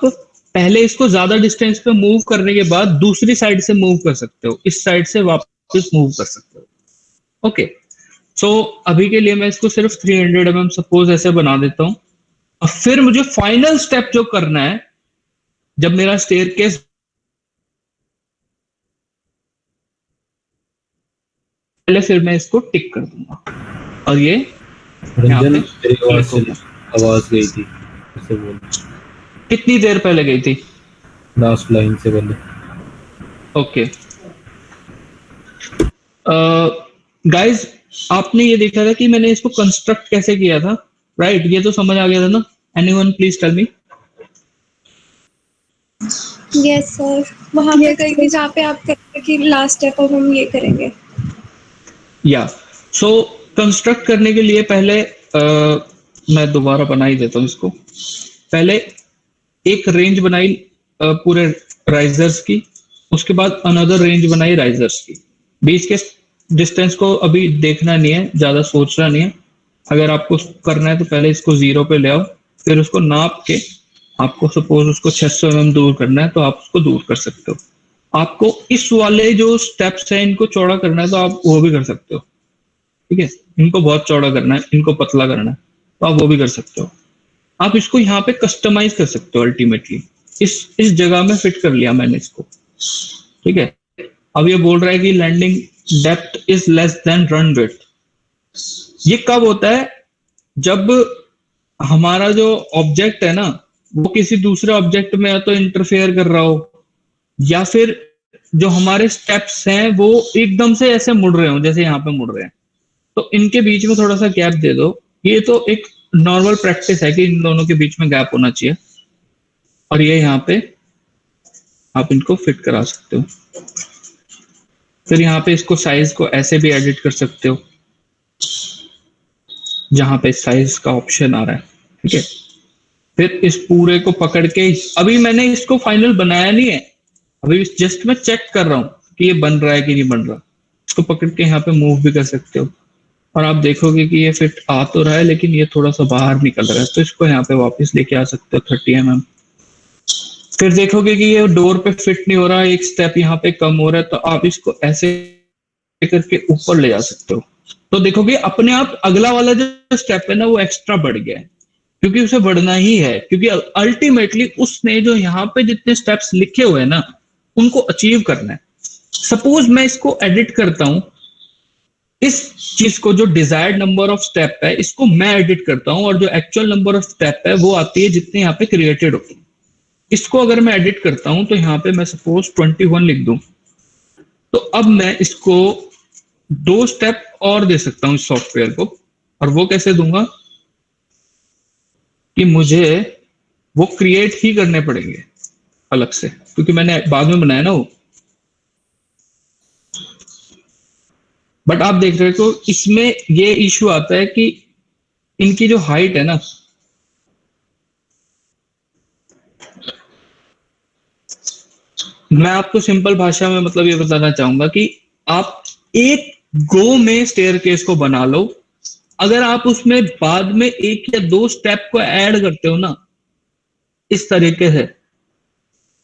[SPEAKER 1] पहले इसको ज्यादा डिस्टेंस पे मूव करने के बाद दूसरी साइड से मूव कर सकते हो, इस साइड से वापस मूव कर सकते हो। ओके, सो अभी के लिए मैं इसको सिर्फ 300 mm सपोज ऐसे बना देता हूं। और फिर मुझे फाइनल स्टेप जो करना है, जब मेरा स्टेयरकेस पहले, फिर मैं इसको टिक कर दूंगा और ये
[SPEAKER 7] रंजन मेरी आवाज गई थी, ऐसे बोल।
[SPEAKER 1] कितनी देर पहले गई थी?
[SPEAKER 7] लास्ट लाइन से पहले।
[SPEAKER 1] ओके गाइस, आपने ये देखा था कि मैंने इसको कंस्ट्रक्ट कैसे किया था, राइट? ये तो समझ आ गया था ना? Anyone please tell me.
[SPEAKER 8] Yes sir, वहाँ पे कहीं जहाँ पे आप कहते कि लास्ट स्टेप अब हम ये करेंगे।
[SPEAKER 1] या सो कंस्ट्रक्ट करने के लिए पहले मैं दोबारा बना ही देता हूँ इसको। पहले एक रेंज बनाई पूरे राइजर्स की, उसके बाद अनदर रेंज बनाई राइजर्स की। बीच के डिस्टेंस को अभी देखना नहीं है, ज्यादा सोचना नहीं है। अगर आपको करना है तो पहले इसको 0 पे ले आओ, फिर उसको नाप के आपको सपोज उसको 600 mm दूर करना है तो आप उसको दूर कर सकते हो। आपको इस वाले जो स्टेप्स हैं इनको चौड़ा करना है तो आप वो भी कर सकते हो, ठीक है। इनको बहुत चौड़ा करना है, इनको पतला करना है तो आप वो भी कर सकते हो। आप इसको यहाँ पे कस्टमाइज कर सकते हो अल्टीमेटली। इस जगह में फिट कर लिया मैंने इसको, ठीक है। अब ये बोल रहा है कि landing depth is less than run width. ये कब होता है? जब हमारा जो ऑब्जेक्ट है ना वो किसी दूसरे ऑब्जेक्ट में या तो इंटरफेयर कर रहा हो, या फिर जो हमारे स्टेप्स हैं वो एकदम से ऐसे मुड़ रहे हो जैसे यहाँ पे मुड़ रहे हैं, तो इनके बीच में थोड़ा सा गैप दे दो। ये तो एक नॉर्मल प्रैक्टिस है कि इन दोनों के बीच में गैप होना चाहिए, और ये यहाँ पे आप इनको फिट करा सकते हो। फिर यहाँ पे इसको साइज को ऐसे भी एडिट कर सकते हो जहां पे साइज का ऑप्शन आ रहा है, ठीक है। फिर इस पूरे को पकड़ के, अभी मैंने इसको फाइनल बनाया नहीं है, अभी जस्ट मैं चेक कर रहा हूँ कि ये बन रहा है कि नहीं बन रहा। इसको पकड़ के यहाँ पे मूव भी कर सकते हो, और आप देखोगे कि ये फिट आ तो रहा है लेकिन ये थोड़ा सा बाहर निकल रहा है, तो इसको यहाँ पे वापस लेके आ सकते हो 30 mm। फिर देखोगे कि ये डोर पे फिट नहीं हो रहा, एक स्टेप यहाँ पे कम हो रहा है, तो आप इसको ऐसे करके ऊपर ले जा सकते हो। तो देखोगे अपने आप अगला वाला जो स्टेप है ना वो एक्स्ट्रा बढ़ गया है, क्योंकि उसे बढ़ना ही है, क्योंकि अल्टीमेटली उसने जो यहाँ पे जितने स्टेप्स लिखे हुए हैं ना उनको अचीव करना है। सपोज मैं इसको एडिट करता हूं, इस चीज को जो डिजायर्ड नंबर ऑफ स्टेप है इसको मैं एडिट करता हूं, और जो एक्चुअल नंबर ऑफ स्टेप है वो आती है जितने यहाँ पे क्रिएटेड होते हैं। इसको अगर मैं एडिट करता हूं तो यहाँ पे मैं सपोज 21 लिख दूं, तो अब मैं इसको 2 स्टेप और दे सकता हूं इस सॉफ्टवेयर को। और वो कैसे दूंगा कि मुझे वो क्रिएट ही करने पड़ेंगे अलग से, क्योंकि मैंने बाद में बनाया ना वो। बट आप देख रहे हो इसमें ये इश्यू आता है कि इनकी जो हाइट है ना, मैं आपको सिंपल भाषा में मतलब ये बताना चाहूंगा कि आप एक गो में स्टेयरकेस को बना लो, अगर आप उसमें बाद में 1 या 2 स्टेप को ऐड करते हो ना इस तरीके से,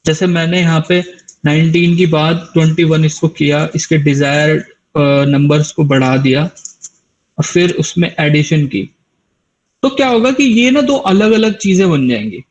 [SPEAKER 1] जैसे मैंने यहाँ पे 19 की बाद 21 इसको किया, इसके डिजायर्ड नंबर्स को बढ़ा दिया और फिर उसमें एडिशन की, तो क्या होगा कि ये ना 2 अलग अलग चीजें बन जाएंगी।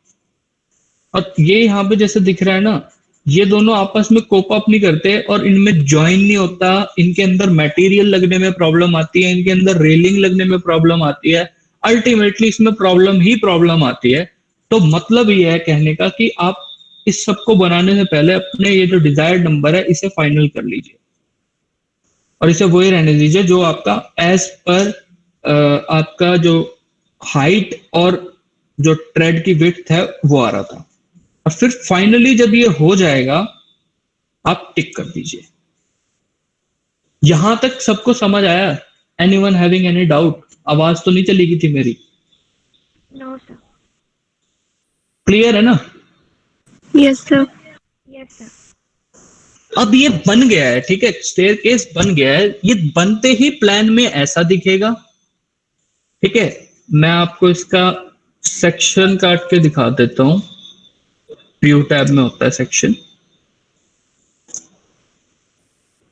[SPEAKER 1] और ये यहाँ पे जैसे दिख रहा है ना, ये दोनों आपस में कोप अप नहीं करते और इनमें ज्वाइन नहीं होता, इनके अंदर मटेरियल लगने में प्रॉब्लम आती है, इनके अंदर रेलिंग लगने में प्रॉब्लम आती है, अल्टीमेटली इसमें प्रॉब्लम आती है। तो मतलब ये है कहने का कि आप इस सब को बनाने से पहले अपने ये जो डिजायर्ड नंबर है इसे फाइनल कर लीजिए, और इसे वही रहने दीजिए जो आपका एज पर आपका जो हाइट और जो ट्रेड की विड्थ है वो आ रहा था। और फिर फाइनली जब ये हो जाएगा आप टिक कर दीजिए। यहां तक सबको समझ आया? Anyone having any doubt? आवाज तो नहीं चली गई थी मेरी?
[SPEAKER 8] No sir.
[SPEAKER 1] क्लियर है ना?
[SPEAKER 8] Yes sir. Yes sir.
[SPEAKER 1] अब ये बन गया है, ठीक है, स्टेयरकेस बन गया है। ये बनते ही प्लान में ऐसा दिखेगा, ठीक है। मैं आपको इसका सेक्शन काट के दिखा देता हूं। व्यू टैब में होता है सेक्शन,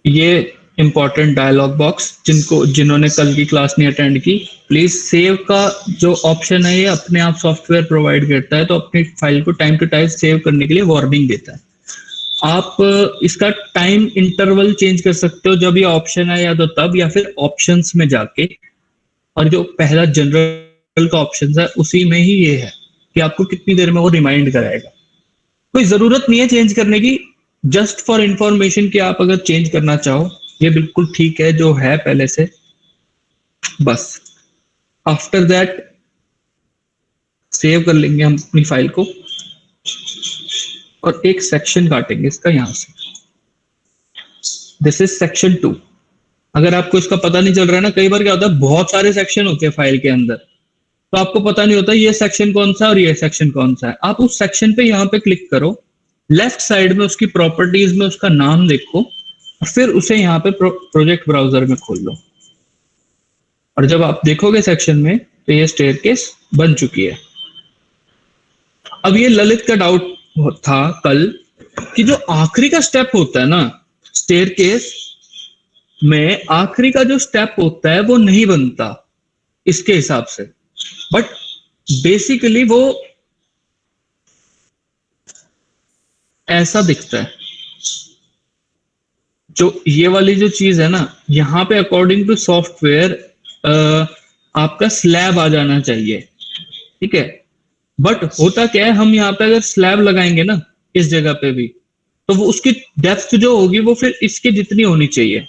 [SPEAKER 1] ये इंपॉर्टेंट डायलॉग बॉक्स। जिन्होंने कल की क्लास नहीं अटेंड की, प्लीज सेव का जो ऑप्शन है ये अपने आप सॉफ्टवेयर प्रोवाइड करता है, तो अपनी फाइल को टाइम टू टाइम सेव करने के लिए वार्निंग देता है। आप इसका टाइम इंटरवल चेंज कर सकते हो जब ये ऑप्शन है, या तो तब, या फिर ऑप्शंस में जाके, और जो पहला जनरल का ऑप्शन है उसी में ही ये है कि आपको कितनी देर में वो रिमाइंड कराएगा। कोई जरूरत नहीं है चेंज करने की, जस्ट फॉर इंफॉर्मेशन कि आप अगर चेंज करना चाहो ये बिल्कुल ठीक है जो है पहले से, बस। आफ्टर दैट सेव कर लेंगे हम अपनी फाइल को और एक सेक्शन काटेंगे इसका यहां से। This is section 2। अगर आपको इसका पता नहीं चल रहा है ना, कई बार क्या होता है बहुत सारे सेक्शन होते हैं फाइल के अंदर, तो आपको पता नहीं होता ये सेक्शन कौन सा है और ये सेक्शन कौन सा है। आप उस सेक्शन पे यहाँ पे क्लिक करो, लेफ्ट साइड में उसकी प्रॉपर्टीज में उसका नाम देखो, और फिर उसे यहाँ पे प्रोजेक्ट ब्राउजर में खोल लो। और जब आप देखोगे सेक्शन में तो ये स्टेयरकेस बन चुकी है। अब ये ललित का डाउट था कल कि जो आखिरी का स्टेप होता है ना स्टेयरकेस में, आखिरी का जो स्टेप होता है वो नहीं बनता इसके हिसाब से, बट बेसिकली वो ऐसा दिखता है। जो ये वाली जो चीज है ना, यहाँ पे अकॉर्डिंग टू सॉफ्टवेयर आपका स्लैब आ जाना चाहिए, ठीक है। बट होता क्या है, हम यहाँ पे अगर स्लैब लगाएंगे ना इस जगह पे भी, तो वो उसकी डेप्थ जो होगी वो फिर इसके जितनी होनी चाहिए।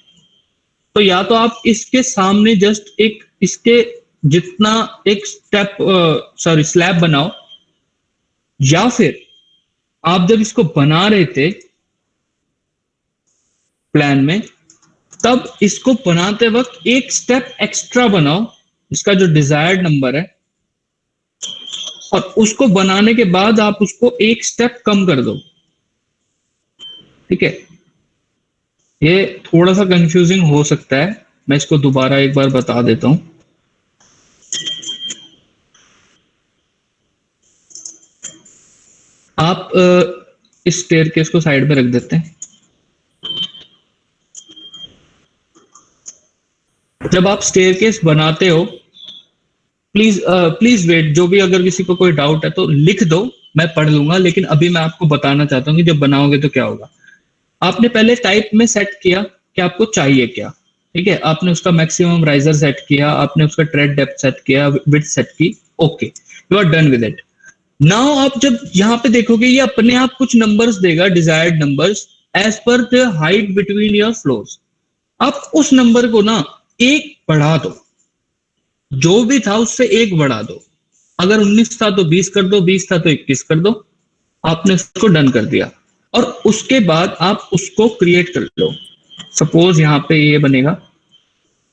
[SPEAKER 1] तो या तो आप इसके सामने जस्ट एक इसके जितना एक स्लैब बनाओ, या फिर आप जब इसको बना रहे थे प्लान में, तब इसको बनाते वक्त एक स्टेप एक्स्ट्रा बनाओ, इसका जो डिजायर्ड नंबर है, और उसको बनाने के बाद आप उसको एक स्टेप कम कर दो, ठीक है। ये थोड़ा सा कंफ्यूजिंग हो सकता है, मैं इसको दोबारा एक बार बता देता हूं। आप इस स्टेयरकेस को साइड में रख देते हैं। जब आप स्टेयरकेस बनाते हो, प्लीज वेट, जो भी अगर किसी को कोई डाउट है तो लिख दो, मैं पढ़ लूंगा, लेकिन अभी मैं आपको बताना चाहता हूँ कि जब बनाओगे तो क्या होगा। आपने पहले टाइप में सेट किया कि आपको चाहिए क्या, ठीक है। आपने उसका मैक्सिमम राइजर सेट किया, आपने उसका ट्रेड डेप्थ सेट किया, विड्थ सेट की, okay, you are done with it. Now आप जब यहाँ पे देखोगे, ये अपने आप कुछ नंबर्स देगा, desired numbers as per the height between your floors. आप उस नंबर को ना एक बढ़ा दो, जो भी था उससे एक बढ़ा दो। अगर 19 था तो 20 कर दो, 20 था तो 21 कर दो। आपने उसको डन कर दिया, और उसके बाद आप उसको क्रिएट कर लो। सपोज यहां पे ये बनेगा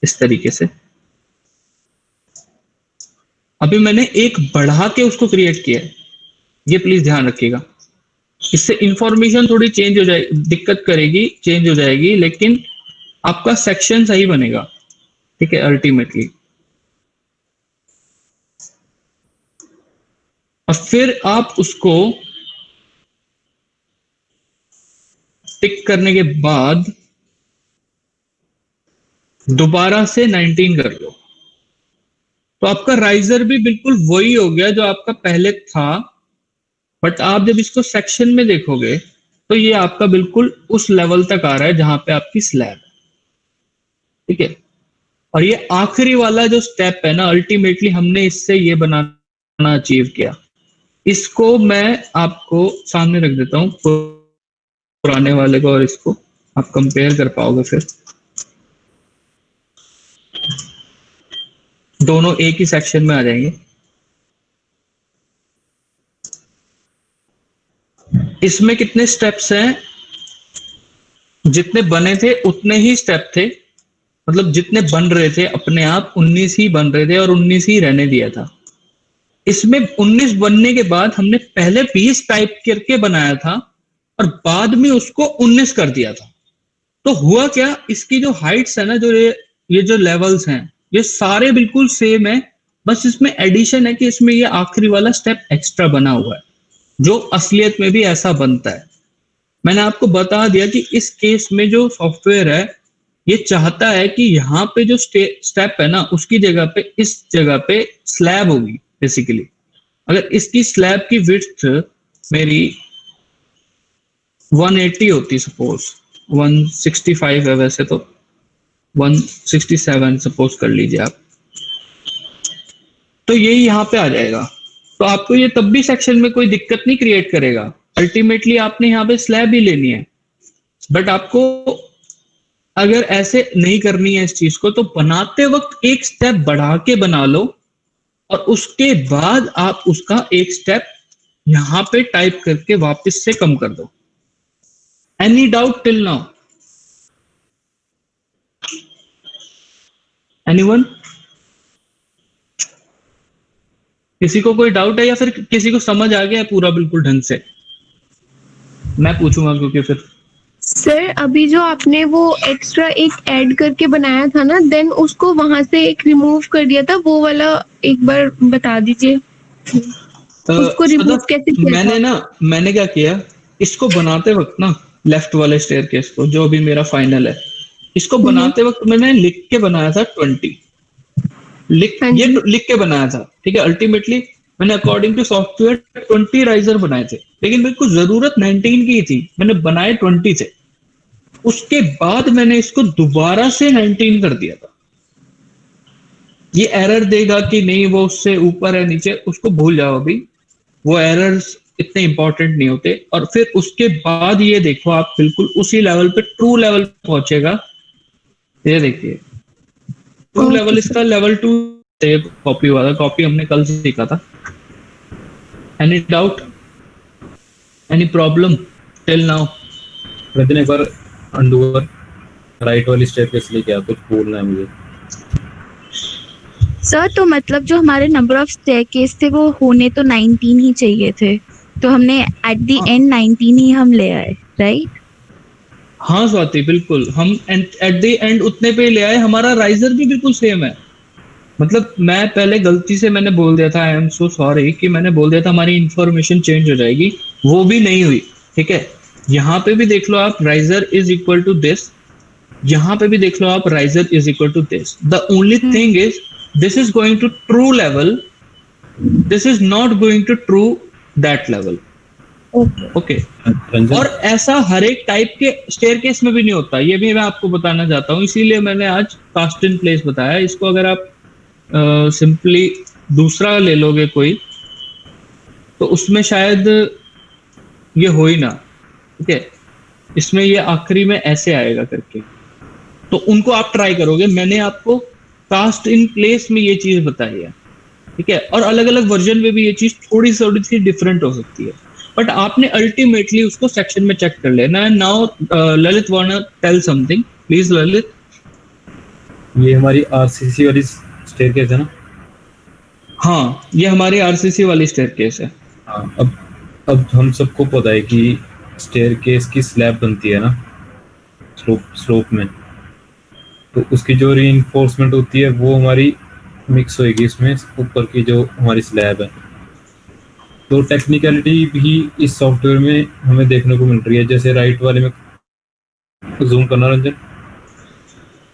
[SPEAKER 1] इस तरीके से। अभी मैंने एक बढ़ा के उसको क्रिएट किया है, ये प्लीज ध्यान रखिएगा। इससे इंफॉर्मेशन थोड़ी चेंज हो जाएगी, दिक्कत करेगी, चेंज हो जाएगी, लेकिन आपका सेक्शन सही बनेगा, ठीक है, अल्टीमेटली। और फिर आप उसको टिक करने के बाद दोबारा से 19 कर लो, तो आपका राइजर भी बिल्कुल वही हो गया जो आपका पहले था। बट आप जब इसको सेक्शन में देखोगे तो ये आपका बिल्कुल उस लेवल तक आ रहा है जहां पे आपकी स्लैब है, ठीक है। और ये आखिरी वाला जो स्टेप है ना, अल्टीमेटली हमने इससे ये बनाना अचीव किया। इसको मैं आपको सामने रख देता हूं, पुराने वाले को और इसको आप कंपेयर कर पाओगे, फिर दोनों एक ही सेक्शन में आ जाएंगे। इसमें कितने स्टेप्स हैं? जितने बने थे उतने ही स्टेप थे, मतलब जितने बन रहे थे अपने आप 19 ही बन रहे थे और 19 ही रहने दिया था। इसमें 19 बनने के बाद हमने पहले 20 टाइप करके बनाया था और बाद में उसको 19 कर दिया था। तो हुआ क्या, इसकी जो हाइट्स है ना, जो ये जो लेवल्स हैं, ये सारे बिल्कुल सेम है, बस इसमें एडिशन है कि इसमें ये आखिरी वाला स्टेप एक्स्ट्रा बना हुआ है, जो असलियत में भी ऐसा बनता है। मैंने आपको बता दिया कि इस केस में जो सॉफ्टवेयर है ये चाहता है कि यहाँ पे जो स्टेप है ना, उसकी जगह पे इस जगह पे स्लैब होगी बेसिकली। अगर इसकी स्लैब की विड्थ मेरी 180 होती, सपोज 165 है, वैसे तो 167 सपोज कर लीजिए आप, तो ये यहाँ पे आ जाएगा। तो आपको ये तब भी सेक्शन में कोई दिक्कत नहीं क्रिएट करेगा। अल्टीमेटली आपने यहाँ पे स्लैब ही लेनी है, बट आपको अगर ऐसे नहीं करनी है इस चीज को, तो बनाते वक्त एक स्टेप बढ़ा के बना लो और उसके बाद आप उसका एक स्टेप यहां पे टाइप करके वापस से कम कर दो। Any doubt till now? Anyone? किसी को कोई डाउट है या फिर किसी को समझ आ गया है पूरा बिल्कुल ढंग से? मैं पूछूंगा क्योंकि फिर
[SPEAKER 8] सर अभी जो आपने वो एक्स्ट्रा एक ऐड करके बनाया था ना, देन उसको वहां से एक रिमूव कर दिया था, वो वाला एक बार बता दीजिए। उसको रिमूव कैसे किया?
[SPEAKER 1] मैंने क्या किया, इसको बनाते वक्त ना, लेफ्ट वाले स्टेयरकेस को, जो भी मेरा फाइनल है, इसको बनाते वक्त मैंने लिख के बनाया था 20, लिख के बनाया था, ठीक है। अल्टीमेटली मैंने अकॉर्डिंग टू सॉफ्टवेयर 20 राइजर बनाए थे, लेकिन मेरे को जरूरत 19 की ही थी, मैंने बनाए 20 थे। उसके बाद मैंने इसको दोबारा से 19 कर दिया था। ये एरर देगा कि नहीं वो उससे ऊपर है नीचे, उसको भूल जाओ अभी, वो एरर्स इतने इंपॉर्टेंट नहीं होते। और फिर उसके बाद ये देखो आप बिल्कुल उसी लेवल पे ट्रू लेवल पहुंचेगा। ये देखिए ट्रू लेवल, इसका लेवल 2 कॉपी हुआ था, कॉपी हमने कल सीखा था। Any doubt, any problem till now?
[SPEAKER 7] प्रतिदिन एक बार अंडू राइट वाली स्टेयरकेस लेके आ, कुछ बोलना है मुझे।
[SPEAKER 9] सर तो मतलब जो हमारे नंबर ऑफ स्टेयरकेस थे वो होने तो 19 ही चाहिए थे, तो हमने एट द एंड 19 ही हम ले आए, राइट?
[SPEAKER 1] हाँ स्वाति, बिल्कुल हम एट द एंड उतने पे ले आए। हमारा राइजर भी बिल्कुल सेम है। मतलब मैं पहले गलती से मैंने बोल दिया था, आई एम सो सॉरी, कि मैंने बोल दिया था हमारी इंफॉर्मेशन चेंज हो जाएगी, वो भी नहीं हुई। ठीक है, यहाँ पे भी देख लो आप, riser is equal to this, यहाँ पे भी देख लो आप, riser is equal to this. The only thing is this is going to true level, this is not going to true that level. Okay. और ऐसा हर एक टाइप के स्टेयरकेस में भी नहीं होता, ये भी मैं आपको बताना चाहता हूँ, इसीलिए मैंने आज कास्ट इन प्लेस बताया। इसको अगर आप सिंपली दूसरा ले लोगे कोई, तो उसमें शायद ये हो ही ना। ठीक है, इसमें ये आखिरी में ऐसे आएगा करके, तो उनको आप ट्राई करोगे। मैंने आपको कास्ट इन प्लेस में ये चीज बताई है। ठीक है, और अलग अलग वर्जन में भी ये चीज थोड़ी सी डिफरेंट हो सकती है, बट आपने अल्टीमेटली उसको सेक्शन में चेक कर लेना है। Now Lalit want to tell something, please Lalit.
[SPEAKER 7] ये हमारी आरसीसी वाली स्टेयरकेस है ना?
[SPEAKER 1] हाँ, ये हमारी आरसीसी वाली स्टेयरकेस है।
[SPEAKER 7] हाँ, अब हम सबको पता है कि स्टेयरकेस की स्लैब बनती है ना स्लोप में, तो उसकी जो रीइंफोर्समेंट होती है वो हमारी मिक्स होएगी इसमें ऊपर की जो हमारी स्लैब है। तो टेक्निकलिटी भी इस सॉफ्टवेयर में हमें देखने को मिल रही है। जैसे राइट वाले में जूम करना रंजन,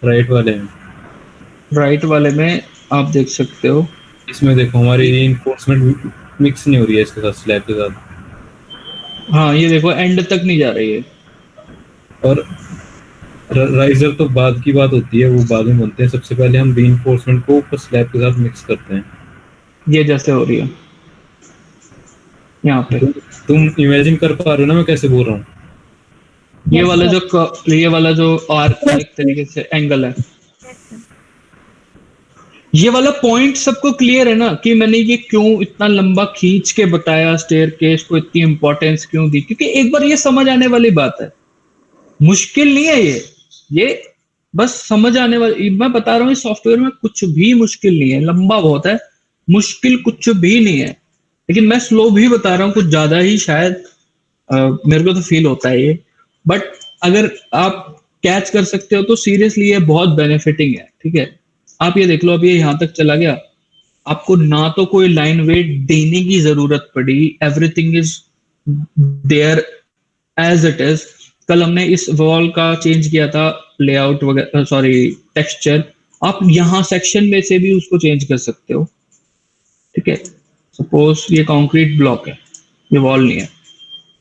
[SPEAKER 7] राइट वाले में आप देख सकते हो, इसमें देखो हमारी रीइंफोर्समेंट मिक्स नहीं हो रही है इसके साथ, स्लैब के साथ। हाँ, ये देखो एंड तक नहीं जा रही है। और राइजर तो बाद की बात होती है, वो बाद में बनते हैं। सबसे पहले हम रीइंफोर्समेंट को ऊपर स्लैब के साथ मिक्स करते हैं, ये जैसे हो रही है यहाँ पे। तुम इमेजिन कर पा रहे हो ना मैं कैसे बोल रहा हूँ? ये वाला जो आर्क एक तरीके से एंगल है, ये वाला पॉइंट सबको क्लियर है ना कि मैंने ये क्यों इतना लंबा खींच के बताया, स्टेयरकेस को इतनी इंपॉर्टेंस क्यों दी? क्योंकि एक बार ये समझ आने वाली बात है, मुश्किल नहीं है ये बस समझ आने वाली। मैं बता रहा हूँ इस सॉफ्टवेयर में कुछ भी मुश्किल नहीं है, लंबा बहुत है, मुश्किल कुछ भी नहीं है। लेकिन मैं स्लो भी बता रहा हूँ कुछ ज्यादा ही शायद, मेरे को तो फील होता है ये। बट अगर आप कैच कर सकते हो तो सीरियसली ये बहुत बेनिफिटिंग है। ठीक है, आप ये देख लो, अब ये यहाँ तक चला गया, आपको ना तो कोई लाइन वेट देने की जरूरत पड़ी, everything is there as it is. कल हमने इस वॉल का चेंज किया था लेआउट वगैरह, सॉरी टेक्सचर, आप यहाँ सेक्शन में से भी उसको चेंज कर सकते हो। ठीक है, सपोज ये कंक्रीट ब्लॉक है, ये वॉल नहीं है,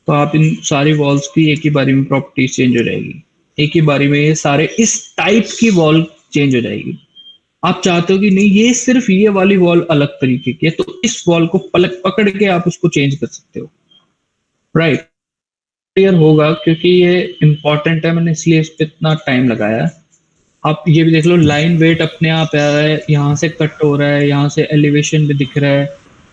[SPEAKER 7] तो आप इन सारी वॉल्स की एक ही बारी में प्रॉपर्टीज चेंज हो जाएगी, एक ही बारी में ये सारे इस टाइप की वॉल चेंज हो जाएगी। आप चाहते हो कि नहीं ये सिर्फ ये वाली वॉल अलग तरीके की है, तो इस वॉल को पकड़ के आप उसको चेंज कर सकते हो। राइट, क्लियर होगा क्योंकि ये इंपॉर्टेंट है, मैंने इसलिए इस पे इतना टाइम लगाया। आप ये भी देख लो, लाइन वेट अपने आप आ रहा है, यहाँ से कट हो रहा है, यहाँ से एलिवेशन भी दिख रहा है।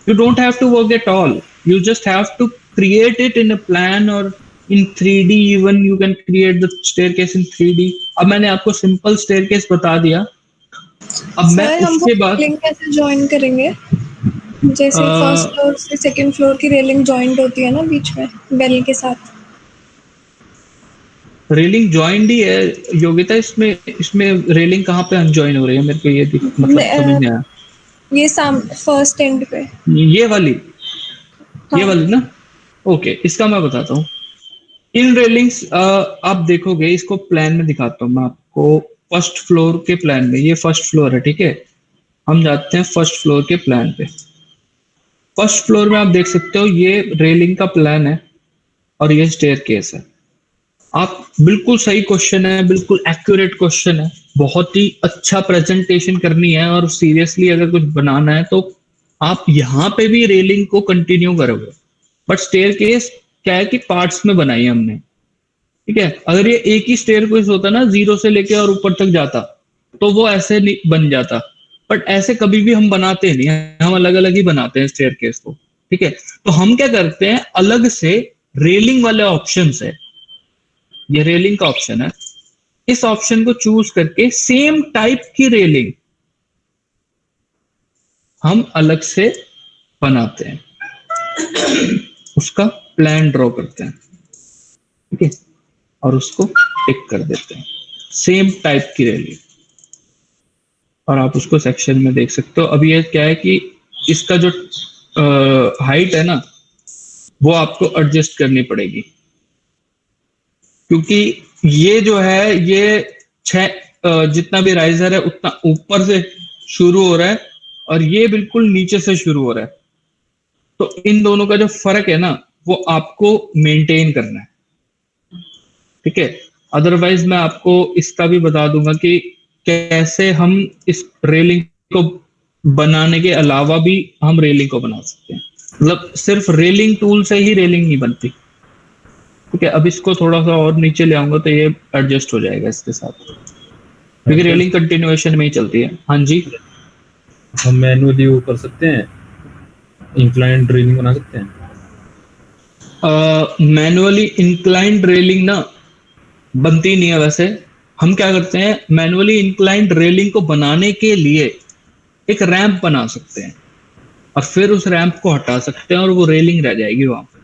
[SPEAKER 7] You don't have to work at all, you just have to create it in a plan or in 3D even you can create the staircase in 3D। अब मैंने आपको सिंपल staircase बता दिया। अब मैं उसके बाद
[SPEAKER 10] रेलिंग कैसे ज्वाइन करेंगे? जैसे फर्स्ट फ्लोर से सेकंड फ्लोर की रेलिंग जॉइंट होती है ना बीच में बेल के साथ।
[SPEAKER 1] रेलिंग जॉइंट ही है योगिता, इसमें रेलिंग कहाँ पे अनजॉइन हो रही है? मेरे को ये मतलब समझ नहीं आया।
[SPEAKER 10] ये फर्स्ट एंड पे
[SPEAKER 1] ये वाली ना, ओके, इसका मैं बताता हूँ। इन रेलिंग्स आप देखोगे, इसको प्लान में दिखाता हूँ मैं आपको। फर्स्ट फ्लोर के प्लान में, ये फर्स्ट फ्लोर है, ठीक है, हम जाते हैं फर्स्ट फ्लोर के प्लान पे। फर्स्ट फ्लोर में आप देख सकते हो ये रेलिंग का प्लान है और ये स्टेयरकेस है। आप बिल्कुल सही क्वेश्चन है, बिल्कुल एक्यूरेट क्वेश्चन है, बहुत ही अच्छा प्रेजेंटेशन करनी है और सीरियसली अगर कुछ बनाना है तो आप यहाँ पे भी रेलिंग को कंटिन्यू करोगे। बट स्टेयरकेस क्या है कि पार्ट्स में बनाई है हमने, ठीक है। अगर ये एक ही स्टेयरकेस होता ना, 0 से लेके और ऊपर तक जाता, तो वो ऐसे नहीं बन जाता। बट ऐसे कभी भी हम बनाते नहीं हैं, हम अलग अलग ही बनाते हैं स्टेयरकेस को, ठीक है। तो हम क्या करते हैं, अलग से रेलिंग वाले ऑप्शन है, ये रेलिंग का ऑप्शन है, इस ऑप्शन को चूज करके सेम टाइप की रेलिंग हम अलग से बनाते हैं, उसका प्लान ड्रॉ करते हैं, ठीक है, और उसको टिक कर देते हैं, सेम टाइप की रेलिंग। और आप उसको सेक्शन में देख सकते हो। अब ये क्या है कि इसका जो हाइट है ना, वो आपको एडजस्ट करनी पड़ेगी, क्योंकि ये जो है ये 6 जितना भी राइजर है उतना ऊपर से शुरू हो रहा है और ये बिल्कुल नीचे से शुरू हो रहा है। तो इन दोनों का जो फर्क है ना, वो आपको मेंटेन करना है, ठीक है। अदरवाइज मैं आपको इसका भी बता दूंगा कि कैसे हम इस रेलिंग को बनाने के अलावा भी हम रेलिंग को बना सकते हैं। मतलब सिर्फ रेलिंग टूल से ही रेलिंग नहीं बनती, ठीक है। अब इसको थोड़ा सा और नीचे ले आऊंगा तो ये एडजस्ट हो जाएगा इसके साथ, क्योंकि रेलिंग कंटिन्यूएशन में ही चलती है। हाँ जी,
[SPEAKER 11] हम मैनुअली वो कर सकते हैं, इंक्लाइंड रेलिंग बना सकते हैं।
[SPEAKER 1] मैनुअली इंक्लाइंड रेलिंग ना बनती नहीं है। वैसे हम क्या करते हैं, मैनुअली इंक्लाइंड रेलिंग को बनाने के लिए एक रैंप बना सकते हैं और फिर उस रैंप को हटा सकते हैं और वो रेलिंग रह जाएगी वहां पे,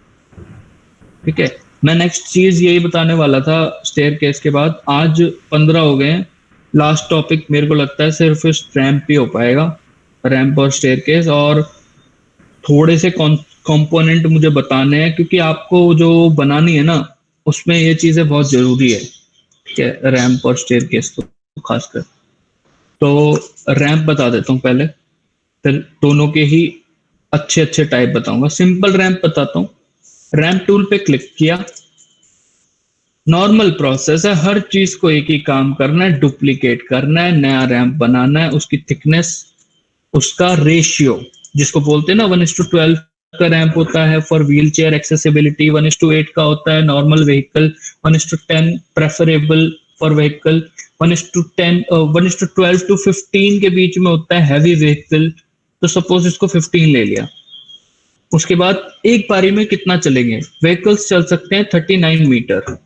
[SPEAKER 1] ठीक है। मैं नेक्स्ट चीज यही बताने वाला था स्टेयरकेस के बाद। आज 15 हो गए हैं, लास्ट टॉपिक मेरे को लगता है सिर्फ रैंप ही हो पाएगा, रैंप और स्टेयरकेस, और थोड़े से कंपोनेंट मुझे बताने हैं, क्योंकि आपको जो बनानी है ना उसमें ये चीजें बहुत जरूरी है, ठीक है, रैंप और स्टेयरकेस तो खासकर। तो रैंप बता देता हूँ पहले, फिर दोनों के ही अच्छे अच्छे टाइप बताऊंगा। सिंपल रैंप बताता हूँ। रैंप टूल पे क्लिक किया, नॉर्मल प्रोसेस है, हर चीज को एक ही काम करना है, डुप्लीकेट करना है, नया रैंप बनाना है, उसकी थिकनेस, उसका रेशियो जिसको बोलते हैं ना 1:12 का रैंप होता है फॉर व्हील चेयर एक्सेसिबिलिटी, 1:8 का होता है normal vehicle, 1:10 preferable for vehicle, 1:12 to 15 के बीच में होता है हैवी व्हीकल। तो सपोज इसको 15 ले लिया, उसके बाद एक बारी में कितना चलेंगे, व्हीकल्स चल सकते हैं 39 मीटर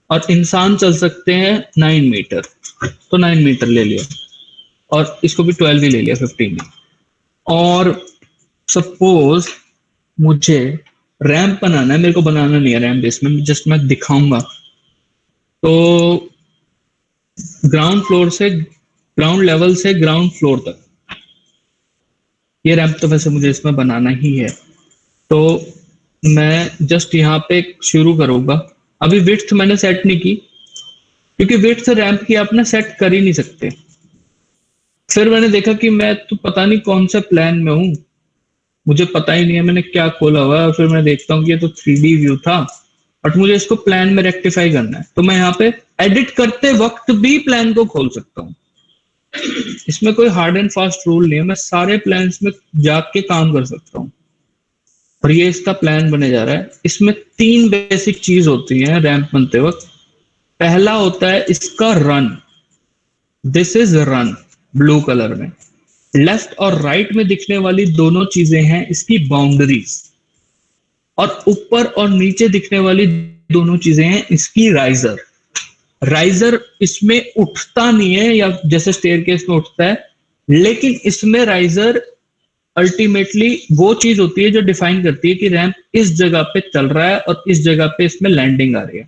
[SPEAKER 1] और इंसान चल सकते हैं 9 मीटर, तो 9 मीटर ले लिया और इसको भी 12 ही ले लिया, 15 नहीं। और सपोज मुझे रैंप बनाना है, मेरे को बनाना नहीं है रैंप, इसमें जस्ट मैं दिखाऊंगा। तो ग्राउंड लेवल से ग्राउंड फ्लोर तक ये रैंप तो वैसे मुझे इसमें बनाना ही है, तो मैं जस्ट यहाँ पे शुरू करूंगा। अभी विड्थ मैंने सेट नहीं की, क्योंकि विड्थ रैंप की आपने सेट कर ही नहीं सकते। फिर मैंने देखा कि मैं तो पता नहीं कौन सा प्लान में हूँ, मुझे पता ही नहीं है मैंने क्या खोला हुआ है। फिर मैं देखता हूँ कि ये तो 3D व्यू था, बट मुझे इसको प्लान में रेक्टिफाई करना है, तो मैं यहाँ पे एडिट करते वक्त भी प्लान को खोल सकता हूँ। इसमें कोई हार्ड एंड फास्ट रूल नहीं है, मैं सारे प्लान्स में जाके काम कर सकता हूँ। और ये इसका प्लान बने जा रहा है। इसमें 3 बेसिक चीज होती है रैंप बनते वक्त। पहला होता है इसका run, this is run blue colour में। लेफ्ट और राइट में दिखने वाली दोनों चीजें हैं इसकी बाउंड्रीज, और ऊपर और नीचे दिखने वाली दोनों चीजें हैं इसकी राइजर। राइजर इसमें उठता नहीं है या जैसे स्टेयरकेस में उठता है, लेकिन इसमें राइजर अल्टीमेटली वो चीज होती है जो डिफाइन करती है कि रैंप इस जगह पे चल रहा है और इस जगह पे इसमें लैंडिंग आ रही है,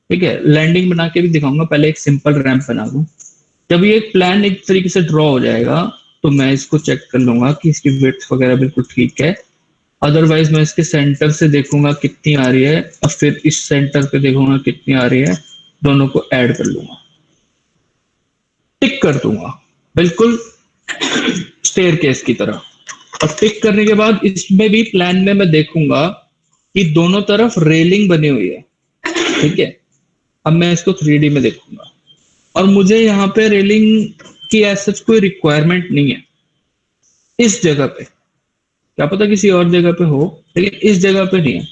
[SPEAKER 1] ठीक है। लैंडिंग बना के भी दिखाऊंगा, पहले एक सिंपल रैंप बना दूं। जब ये प्लान एक तरीके से ड्रॉ हो जाएगा तो मैं इसको चेक कर लूंगा कि इसकी विड्थ वगैरह बिल्कुल ठीक है। अदरवाइज मैं इसके सेंटर से देखूंगा कितनी आ रही है और फिर इस सेंटर पे देखूंगा कितनी आ रही है, दोनों को ऐड कर लूंगा, टिक कर दूंगा, बिल्कुल स्टेयरकेस की तरह। और टिक करने के बाद इसमें भी प्लान में मैं देखूंगा कि दोनों तरफ रेलिंग बनी हुई है, ठीक है। अब मैं इसको 3D में देखूंगा और मुझे यहाँ पे रेलिंग की ऐसा कोई रिक्वायरमेंट नहीं है इस जगह पे, क्या पता किसी और जगह पे हो, लेकिन इस जगह पे नहीं है।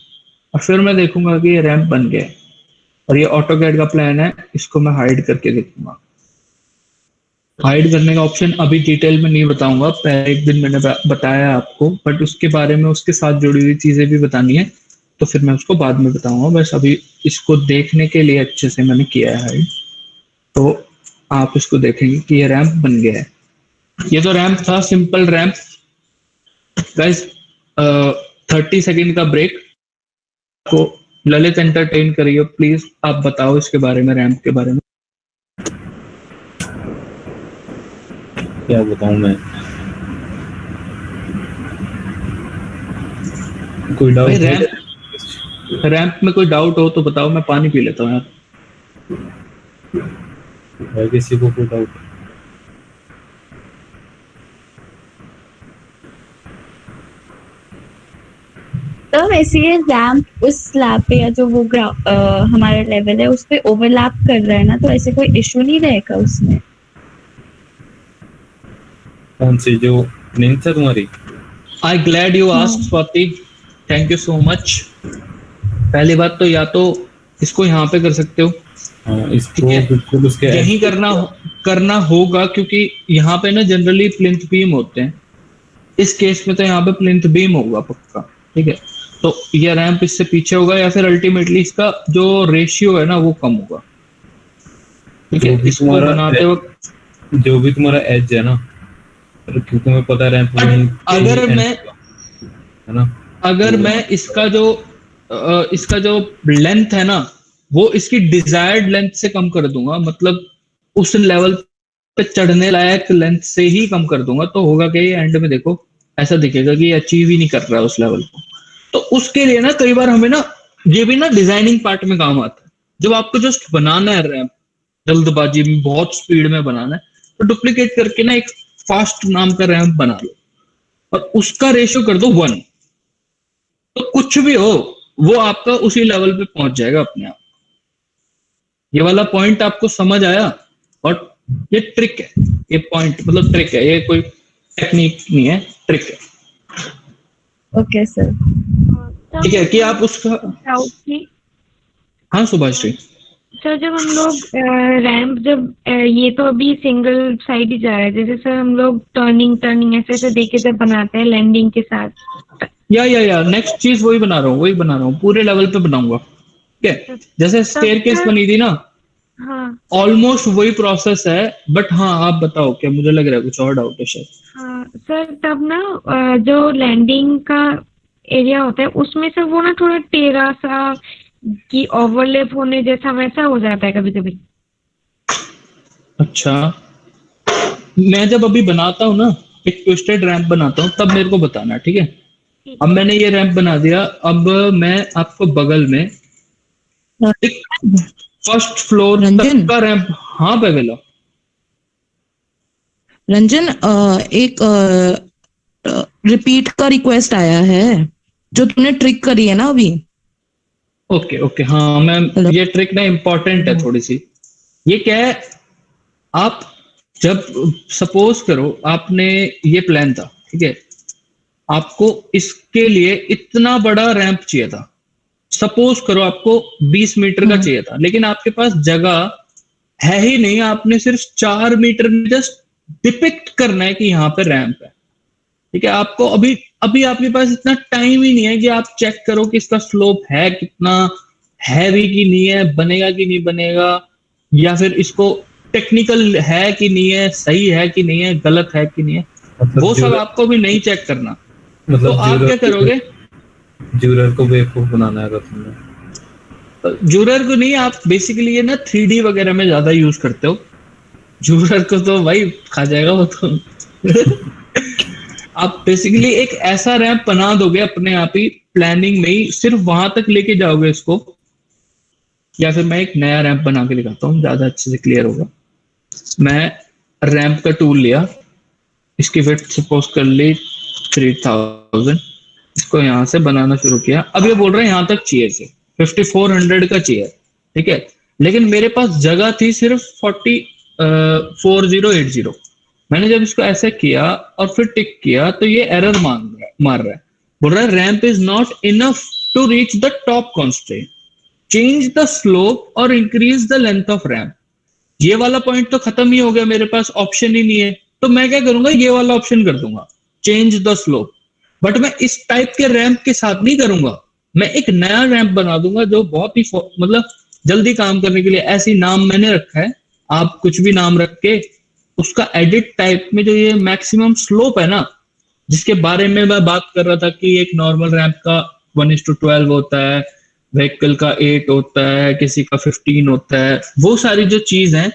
[SPEAKER 1] और फिर मैं देखूंगा कि ये रैंप बन गया है और ये ऑटोकैड का प्लान है, इसको मैं हाइड करके देखूंगा। हाइड करने का ऑप्शन अभी डिटेल में नहीं बताऊंगा, पहले एक दिन मैंने बताया आपको, बट उसके बारे में उसके साथ जुड़ी हुई चीजें भी बतानी है, तो फिर मैं उसको बाद में बताऊंगा। बस अभी इसको देखने के लिए अच्छे से मैंने किया है हाइड, तो आप इसको देखेंगे कि ये रैंप बन गया है। ये तो रैंप था, सिंपल रैंप। गाइस 30 सेकंड का ब्रेक, तो ललित एंटरटेन करिए प्लीज, आप बताओ इसके बारे में, रैंप के बारे में।
[SPEAKER 11] क्या बताऊं मैं, कोई डाउट है?
[SPEAKER 1] रैंप में कोई डाउट हो तो बताओ, मैं पानी पी लेता हूँ यार।
[SPEAKER 11] है किसी को कोई डाउट?
[SPEAKER 9] तो वैसे ये रैंप उस स्लैब पे या जो वो हमारा लेवल है उस पे ओवरलैप कर रहा है ना, तो ऐसे कोई इशू नहीं रहेगा उसमें?
[SPEAKER 11] कौन सी जो प्लेन था तुम्हारी?
[SPEAKER 1] I glad you asked Swati, thank you so much. पहली बात तो या तो इसको यहाँ पे कर सकते हो,
[SPEAKER 11] इसको बिल्कुल उसके
[SPEAKER 1] यही करना होगा, क्योंकि यहाँ पे ना जनरली प्लिंथ बीम होते हैं, इस केस में तो यहाँ पे प्लिंथ बीम होगा पक्का, ठीक है। तो ये रैंप इससे पीछे होगा या फिर अल्टीमेटली इसका जो रेशियो है ना वो कम होगा, ठीक है। इसको बनाते वक्त
[SPEAKER 11] जो भी तुम्हारा एज है ना, क्योंकि तुम्हें पता है रैंप अगर मैं इसका जो लेंथ है ना वो इसकी डिजायर्ड लेंथ से कम कर दूंगा, मतलब उस लेवल पे चढ़ने लायक लेंथ से ही कम कर दूंगा, तो होगा कि एंड में देखो ऐसा दिखेगा कि अचीव ही नहीं कर रहा है उस लेवल को। तो उसके लिए ना कई बार हमें ना ये भी ना डिजाइनिंग पार्ट में काम आता है। जब आपको जस्ट बनाना है रैंप, जल्दबाजी में बहुत स्पीड में बनाना है, तो डुप्लीकेट करके ना एक फास्ट नाम का रैंप बना लो और उसका रेशियो कर दो 1, तो कुछ भी हो वो आपका उसी लेवल पे पहुंच जाएगा अपने आप। ये वाला पॉइंट आपको समझ आया? और ये ट्रिक है, ये पॉइंट मतलब ट्रिक है, ये कोई टेक्निक नहीं है, ट्रिक है।
[SPEAKER 9] ओके सर,
[SPEAKER 1] ठीक है कि आप उसका हाँ सुभाश्री
[SPEAKER 8] सर, जब हम लोग रैंप जब ये तो अभी सिंगल साइड ही जा रहा है, जैसे सर हम लोग टर्निंग ऐसे देके जब बनाते हैं लैंडिंग के साथ,
[SPEAKER 1] या नेक्स्ट चीज वही बना रहा हूँ, पूरे लेवल पे बनाऊंगा, ठीक है। जैसे स्टेयरकेस बनी थी ना,
[SPEAKER 8] हाँ
[SPEAKER 1] ऑलमोस्ट वही प्रोसेस है, बट हाँ आप बताओ, क्या मुझे लग रहा है कुछ और डाउट है शायद?
[SPEAKER 8] हाँ सर, तब ना जो लैंडिंग का एरिया होता है उसमें से वो ना थोड़ा टेढ़ा सा कि ओवरलैप होने जैसा वैसा हो जाता है कभी कभी।
[SPEAKER 1] अच्छा, मैं जब अभी बनाता हूँ ना, एक ट्विस्टेड रैंप बनाता हूँ, तब मेरे को बताना, ठीक है। अब मैंने ये रैंप बना दिया, अब मैं आपको बगल में एक फर्स्ट फ्लोर तक का रैंप, हाँ पहला
[SPEAKER 12] रंजन, एक रिपीट का रिक्वेस्ट आया है, जो तूने ट्रिक करी है ना अभी।
[SPEAKER 1] ओके हाँ मैम, ये ट्रिक ना इम्पोर्टेंट है थोड़ी सी। ये क्या है, आप जब सपोज करो आपने ये प्लान था, ठीक है, आपको इसके लिए इतना बड़ा रैंप चाहिए था, सपोज करो आपको 20 मीटर का चाहिए था, लेकिन आपके पास जगह है ही नहीं, आपने सिर्फ 4 मीटर में जस्ट डिपिक्ट करना है कि यहाँ पे रैंप है, ठीक है। आपको अभी आपके पास इतना टाइम ही नहीं है कि आप चेक करो कि इसका स्लोप है कितना, हैवी कि नहीं है, बनेगा कि नहीं बनेगा, या फिर इसको टेक्निकल है कि नहीं है, सही है कि नहीं है, गलत है कि नहीं है, मतलब वो सब आपको भी नहीं चेक करना। मतलब तो आप क्या करोगे,
[SPEAKER 11] जूरर को बेवकूफ बनाना है तुमने।
[SPEAKER 1] जूरर को नहीं, आप बेसिकली ये ना 3D वगैरह में ज्यादा यूज करते हो, जूरर को तो भाई खा जाएगा वो तो आप बेसिकली एक ऐसा रैंप बना दोगे अपने आप ही, प्लानिंग में ही सिर्फ वहां तक लेके जाओगे इसको, या फिर मैं एक नया रैंप बना के दिखाता हूँ, ज्यादा अच्छे से क्लियर होगा। मैं रैंप का टूल लिया, इसकी विड्थ सपोज कर ली 3000, इसको यहाँ से बनाना शुरू किया। अब ये बोल रहे हैं यहाँ तक चाहिए से 5400 का चाहिए, ठीक है, लेकिन मेरे पास जगह थी सिर्फ 4080। मैंने जब इसको ऐसे किया और फिर टिक किया तो ये एरर मार रहा है, बोल रहा है ramp is not enough to reach the top constraint, change the slope और increase the length of ramp. ये वाला पॉइंट तो खत्म ही हो गया, मेरे पास ऑप्शन ही नहीं है, तो मैं क्या करूंगा, ये वाला ऑप्शन कर दूंगा, चेंज द स्लोप। बट मैं इस टाइप के रैंप के साथ नहीं करूंगा, मैं एक नया रैंप बना दूंगा जो बहुत ही मतलब जल्दी काम करने के लिए, ऐसी नाम मैंने रखा है, आप कुछ भी नाम रख के उसका एडिट टाइप में जो ये मैक्सिमम स्लोप है ना, जिसके बारे में मैं बात कर रहा था कि एक नॉर्मल रैंप का 1:12 होता है, व्हीकल का 8 होता है, किसी का 15 होता है, वो सारी जो चीज है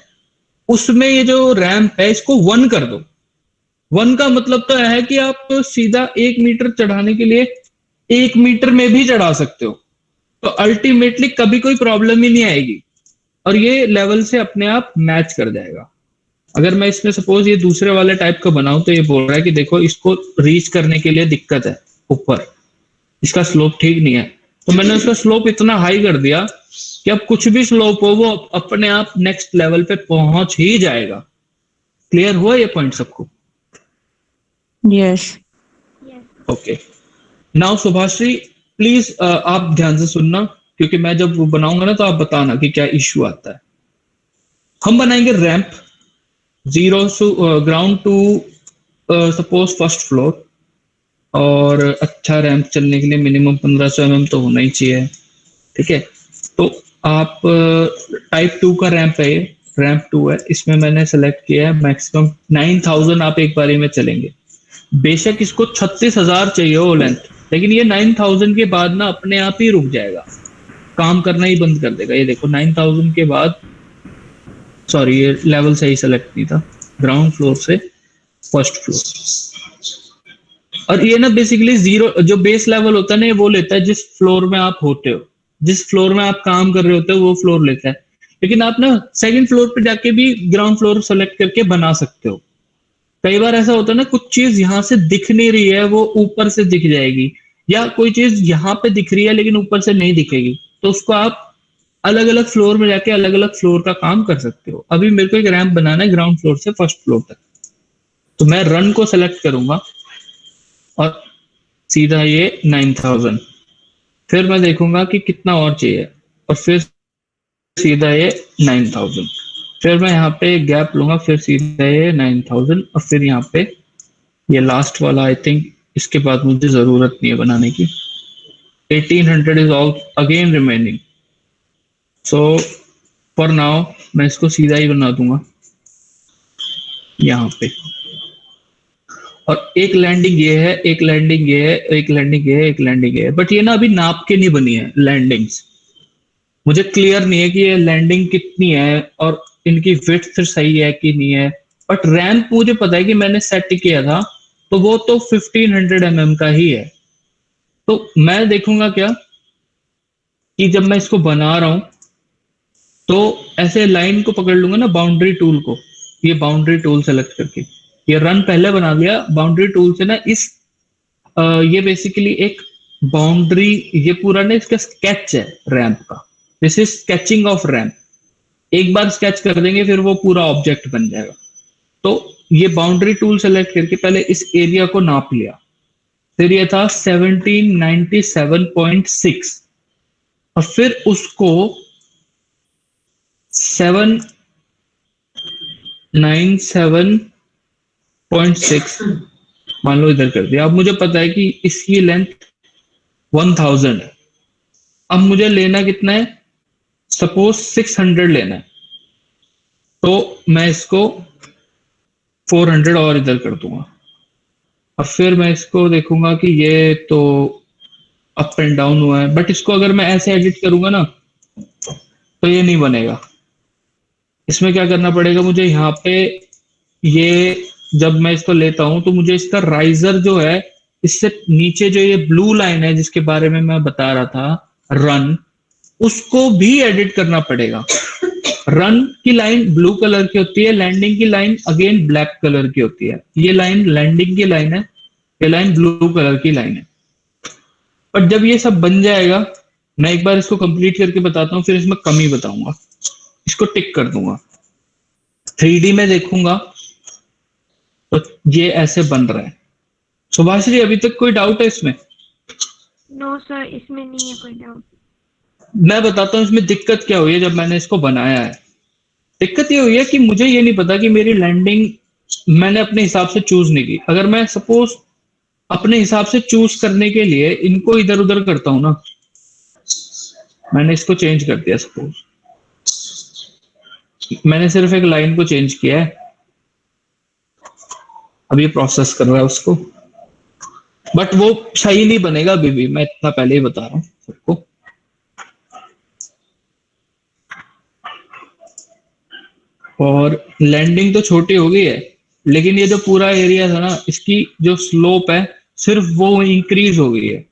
[SPEAKER 1] उसमें ये जो रैंप है इसको 1 कर दो। 1 का मतलब तो है कि आप सीधा 1 मीटर चढ़ाने के लिए 1 मीटर में भी चढ़ा सकते हो, तो अल्टीमेटली कभी कोई प्रॉब्लम ही नहीं आएगी और ये लेवल से अपने आप मैच कर जाएगा। अगर मैं इसमें सपोज ये दूसरे वाले टाइप का बनाऊं तो ये बोल रहा है कि देखो इसको रीच करने के लिए दिक्कत है, ऊपर इसका स्लोप ठीक नहीं है, तो मैंने उसका स्लोप इतना हाई कर दिया कि अब कुछ भी स्लोप हो वो अपने आप नेक्स्ट लेवल पे पहुंच ही जाएगा। क्लियर हुआ ये पॉइंट सबको?
[SPEAKER 12] Yes.
[SPEAKER 1] Okay, now Subhashree please आप ध्यान से सुनना, क्योंकि मैं जब वो बनाऊंगा ना तो आप बताना कि क्या इश्यू आता है। हम बनाएंगे ramp 0 ground to suppose first floor, और अच्छा रैंप चलने के लिए मिनिमम 1500 mm तो होना ही चाहिए, ठीक है। तो आप टाइप 2 का रैंप है, ये रैंप 2 है, इसमें मैंने सेलेक्ट किया है मैक्सिमम 9000 आप एक बारी में चलेंगे। बेशक इसको 36,000 चाहिए हो लेंथ, लेकिन ये 9000 के बाद ना अपने आप ही रुक जाएगा, काम करना ही बंद कर देगा। ये देखो 9000 के बाद, सॉरी ये लेवल सही सेलेक्ट नहीं था, ग्राउंड फ्लोर से फर्स्ट फ्लोर। और ये ना बेसिकली 0 जो बेस लेवल होता है ना, ये वो लेता है जिस फ्लोर में आप होते हो, जिस फ्लोर में आप काम कर रहे होते हो वो फ्लोर लेता है। लेकिन आप ना सेकंड फ्लोर पे जाके भी ग्राउंड फ्लोर सेलेक्ट करके बना सकते हो। कई बार ऐसा होता है ना, कुछ चीज यहाँ से दिख नहीं रही है, वो ऊपर से दिख जाएगी, या कोई चीज यहाँ पे दिख रही है लेकिन ऊपर से नहीं दिखेगी, तो उसको आप अलग अलग फ्लोर में जाके अलग अलग फ्लोर का काम कर सकते हो। अभी मेरे को एक रैंप बनाना है ग्राउंड फ्लोर से फर्स्ट फ्लोर तक, तो मैं रन को सेलेक्ट करूंगा और सीधा ये 9000, फिर मैं देखूंगा कि कितना और चाहिए और फिर सीधा ये 9000, फिर मैं यहाँ पे गैप लूंगा, फिर सीधा ये 9000 और फिर यहाँ पे ये लास्ट वाला, आई थिंक इसके बाद मुझे जरूरत नहीं है बनाने की। 1800 is all again remaining, so for now मैं इसको सीधा ही बना दूंगा यहाँ पे। और एक लैंडिंग ये है, एक लैंडिंग ये है, एक लैंडिंग ये है, एक लैंडिंग ये है, बट ये ना अभी नाप के नहीं बनी है लैंडिंग्स, मुझे क्लियर नहीं है कि ये लैंडिंग कितनी है और इनकी विड्थ सही है कि नहीं है। बट रैंप मुझे पता है कि मैंने सेट किया था, तो वो तो 1500 mm का ही है। तो मैं देखूंगा क्या कि जब मैं इसको बना रहा हूं तो ऐसे लाइन को पकड़ लूंगा ना, बाउंड्री टूल को, ये बाउंड्री टूल सेलेक्ट करके ये रन पहले बना लिया। बाउंड्री टूल से ना इस ये बेसिकली एक बाउंड्री, ये पूरा ना इसका स्केच है रैंप का, this is sketching off ramp. एक बार स्केच कर देंगे फिर वो पूरा ऑब्जेक्ट बन जाएगा। तो ये बाउंड्री टूल सेलेक्ट करके पहले इस एरिया को नाप लिया, फिर ये था 1797.6 और फिर उसको 797.6 मान लो इधर कर दिया। अब मुझे पता है कि इसकी लेंथ 1000 है। अब मुझे लेना कितना है, सपोज 600 लेना है, तो मैं इसको 400 और इधर कर दूंगा। अब फिर मैं इसको देखूंगा कि ये तो अप एंड डाउन हुआ है, बट इसको अगर मैं ऐसे एडिट करूंगा ना तो ये नहीं बनेगा। इसमें क्या करना पड़ेगा मुझे, यहाँ पे ये जब मैं इसको लेता हूं तो मुझे इसका राइजर जो है, इससे नीचे जो ये ब्लू लाइन है जिसके बारे में मैं बता रहा था रन, उसको भी एडिट करना पड़ेगा। रन की लाइन ब्लू कलर की होती है, लैंडिंग की लाइन अगेन ब्लैक कलर की होती है। ये लाइन लैंडिंग की लाइन है, ये लाइन ब्लू कलर की लाइन है। पर जब ये सब बन जाएगा, मैं एक बार इसको कंप्लीट करके बताता हूँ, फिर इसमें कमी बताऊंगा। इसको टिक कर दूंगा, 3D में देखूंगा तो ये ऐसे बन रहा है। सुभाश्री अभी तक कोई डाउट है इसमें?
[SPEAKER 8] नो सर, इसमें नहीं है कोई डाउट।
[SPEAKER 1] मैं बताता हूँ इसमें दिक्कत क्या हुई है जब मैंने इसको बनाया है। दिक्कत ये हुई है कि मुझे ये नहीं पता कि मेरी लैंडिंग मैंने अपने हिसाब से चूज नहीं की। अगर मैं सपोज अपने हिसाब से चूज करने के लिए इनको इधर उधर करता हूं ना, मैंने इसको चेंज कर दिया, सपोज मैंने सिर्फ एक लाइन को चेंज किया है, अब ये प्रोसेस कर रहा है उसको, बट वो सही नहीं बनेगा अभी भी, मैं इतना पहले ही बता रहा हूँ सबको। और लैंडिंग तो छोटी हो गई है, लेकिन ये जो पूरा एरिया था ना, इसकी जो स्लोप है सिर्फ वो इंक्रीज हो गई है।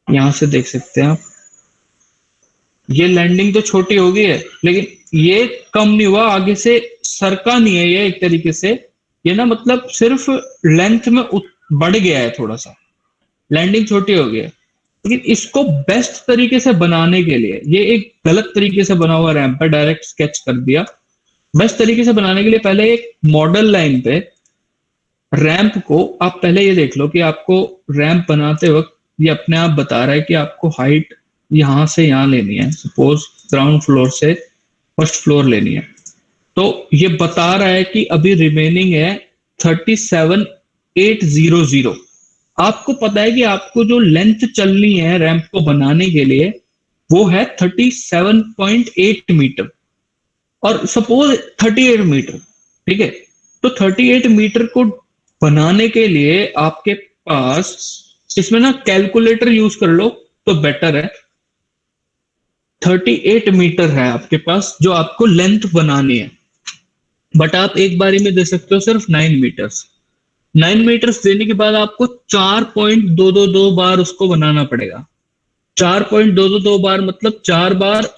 [SPEAKER 1] यहां से देख सकते हैं आप, ये लैंडिंग तो छोटी हो गई है लेकिन ये कम नहीं हुआ, आगे से सरका नहीं है ये एक तरीके से। ये ना मतलब सिर्फ लेंथ में बढ़ गया है थोड़ा सा, लैंडिंग छोटी हो गई है। लेकिन इसको बेस्ट तरीके से बनाने के लिए, ये एक गलत तरीके से बना हुआ रैंप है, डायरेक्ट स्केच कर दिया। बेस्ट तरीके से बनाने के लिए पहले एक मॉडल लाइन पे रैंप को आप पहले ये देख लो कि आपको रैंप बनाते वक्त ये अपने आप बता रहा है कि आपको हाइट यहां से यहां लेनी है, सपोज ग्राउंड फ्लोर से फर्स्ट फ्लोर लेनी है। तो ये बता रहा है कि अभी रिमेनिंग है 37,800। आपको पता है कि आपको जो लेंथ चलनी है रैंप को बनाने के लिए वो है 37.8 मीटर और सपोज 38 मीटर, ठीक है। तो 38 मीटर को बनाने के लिए आपके पास इसमें ना कैलकुलेटर यूज कर लो तो बेटर है। 38 मीटर है आपके पास जो आपको लेंथ बनानी है, बट आप एक बारी में दे सकते हो सिर्फ 9 मीटर्स। 9 मीटर्स देने के बाद आपको 4.222 बार उसको बनाना पड़ेगा। 4.222 बार मतलब 4 बार,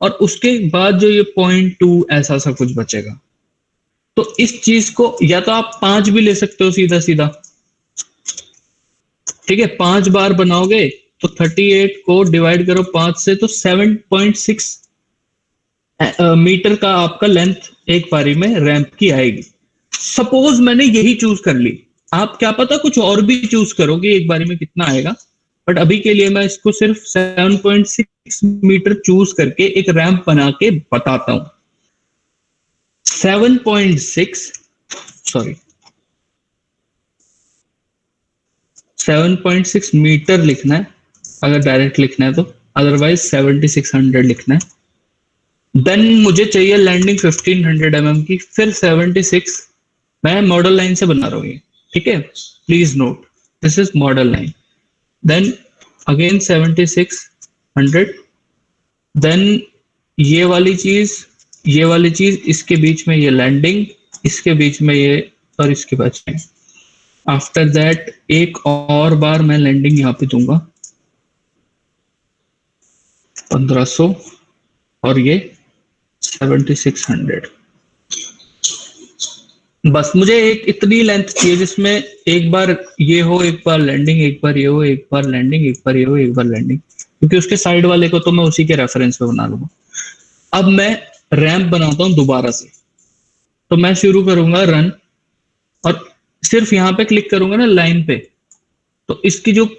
[SPEAKER 1] और उसके बाद जो ये 0.2 ऐसा सा कुछ बचेगा। तो इस चीज को या तो आप 5 भी ले सकते हो सीधा सीधा, ठीक है। 5 बार बनाओगे तो 38 को डिवाइड करो 5 से तो 7.6 मीटर का आपका लेंथ एक बारी में रैंप की आएगी। सपोज मैंने यही चूज कर ली, आप क्या पता कुछ और भी चूज करोगे एक बारी में कितना आएगा, बट अभी के लिए मैं इसको सिर्फ 7.6 मीटर चूज करके एक रैंप बना के बताता हूं। 7.6 मीटर लिखना है अगर डायरेक्ट लिखना है तो, अदरवाइज 7600 लिखना है। देन मुझे चाहिए लैंडिंग 1500 mm की, फिर 76 मैं मॉडल लाइन से बना रहा हूँ ये, ठीक है। Please note this is model line. Then again 7600, then ये वाली चीज, इसके बीच में ये लैंडिंग, इसके बीच में ये, और इसके बीच में। आफ्टर दैट एक और बार मैं लैंडिंग यहाँ पे दूंगा 1500 और ये 7600। बस मुझे एक इतनी लेंथ चाहिए जिसमें एक बार ये हो, एक बार लैंडिंग, एक बार ये हो, एक बार लैंडिंग, एक बार ये हो, एक बार लैंडिंग, क्योंकि उसके साइड वाले को तो मैं उसी के रेफरेंस पे बना लूंगा। अब मैं रैंप बनाता हूं दोबारा से, तो मैं शुरू करूंगा रन, और सिर्फ यहां पे क्लिक करूंगा ना लाइन पे, तो इसकी जो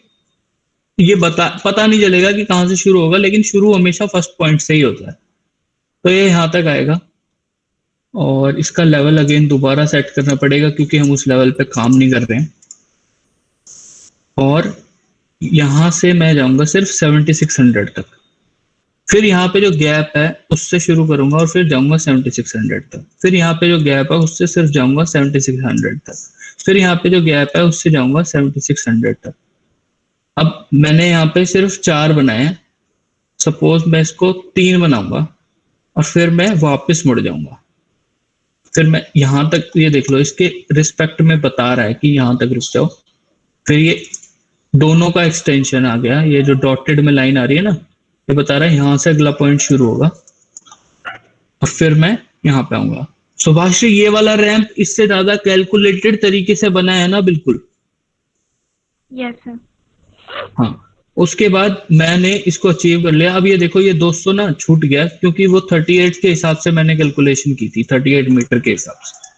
[SPEAKER 1] ये पता नहीं चलेगा कि कहां से शुरू होगा, लेकिन शुरू हमेशा फर्स्ट पॉइंट से ही होता है। तो ये यहां तक आएगा और इसका लेवल अगेन दोबारा सेट करना पड़ेगा क्योंकि हम उस लेवल पे काम नहीं कर रहे हैं। और यहां से मैं जाऊंगा सिर्फ 7600 तक, फिर यहाँ पे जो गैप है उससे शुरू करूंगा और फिर जाऊंगा 7600 तक, फिर यहाँ पे जो गैप है उससे सिर्फ जाऊंगा 7600 तक, फिर यहाँ पे जो गैप है उससे जाऊंगा 7600 तक। अब मैंने यहाँ पे सिर्फ 4 बनाए हैं, सपोज मैं इसको 3 बनाऊंगा और फिर मैं वापस मुड़ जाऊंगा, फिर मैं यहां तक, ये देख लो इसके रिस्पेक्ट में बता रहा है कि यहां तक रुक जाओ। फिर ये दोनों का एक्सटेंशन आ गया, ये जो डॉटेड में लाइन आ रही है ना, ये बता रहा है यहां से अगला पॉइंट शुरू होगा और फिर मैं यहां पे आऊंगा। सुभाश्री ये वाला रैंप इससे ज्यादा कैलकुलेटेड तरीके से बना है ना, बिल्कुल।
[SPEAKER 9] Yes sir.
[SPEAKER 1] हाँ, उसके बाद मैंने इसको अचीव कर लिया। अब ये देखो, ये 200 ना छूट गया क्योंकि वो 38 के हिसाब से मैंने कैलकुलेशन की थी, 38 मीटर के हिसाब से।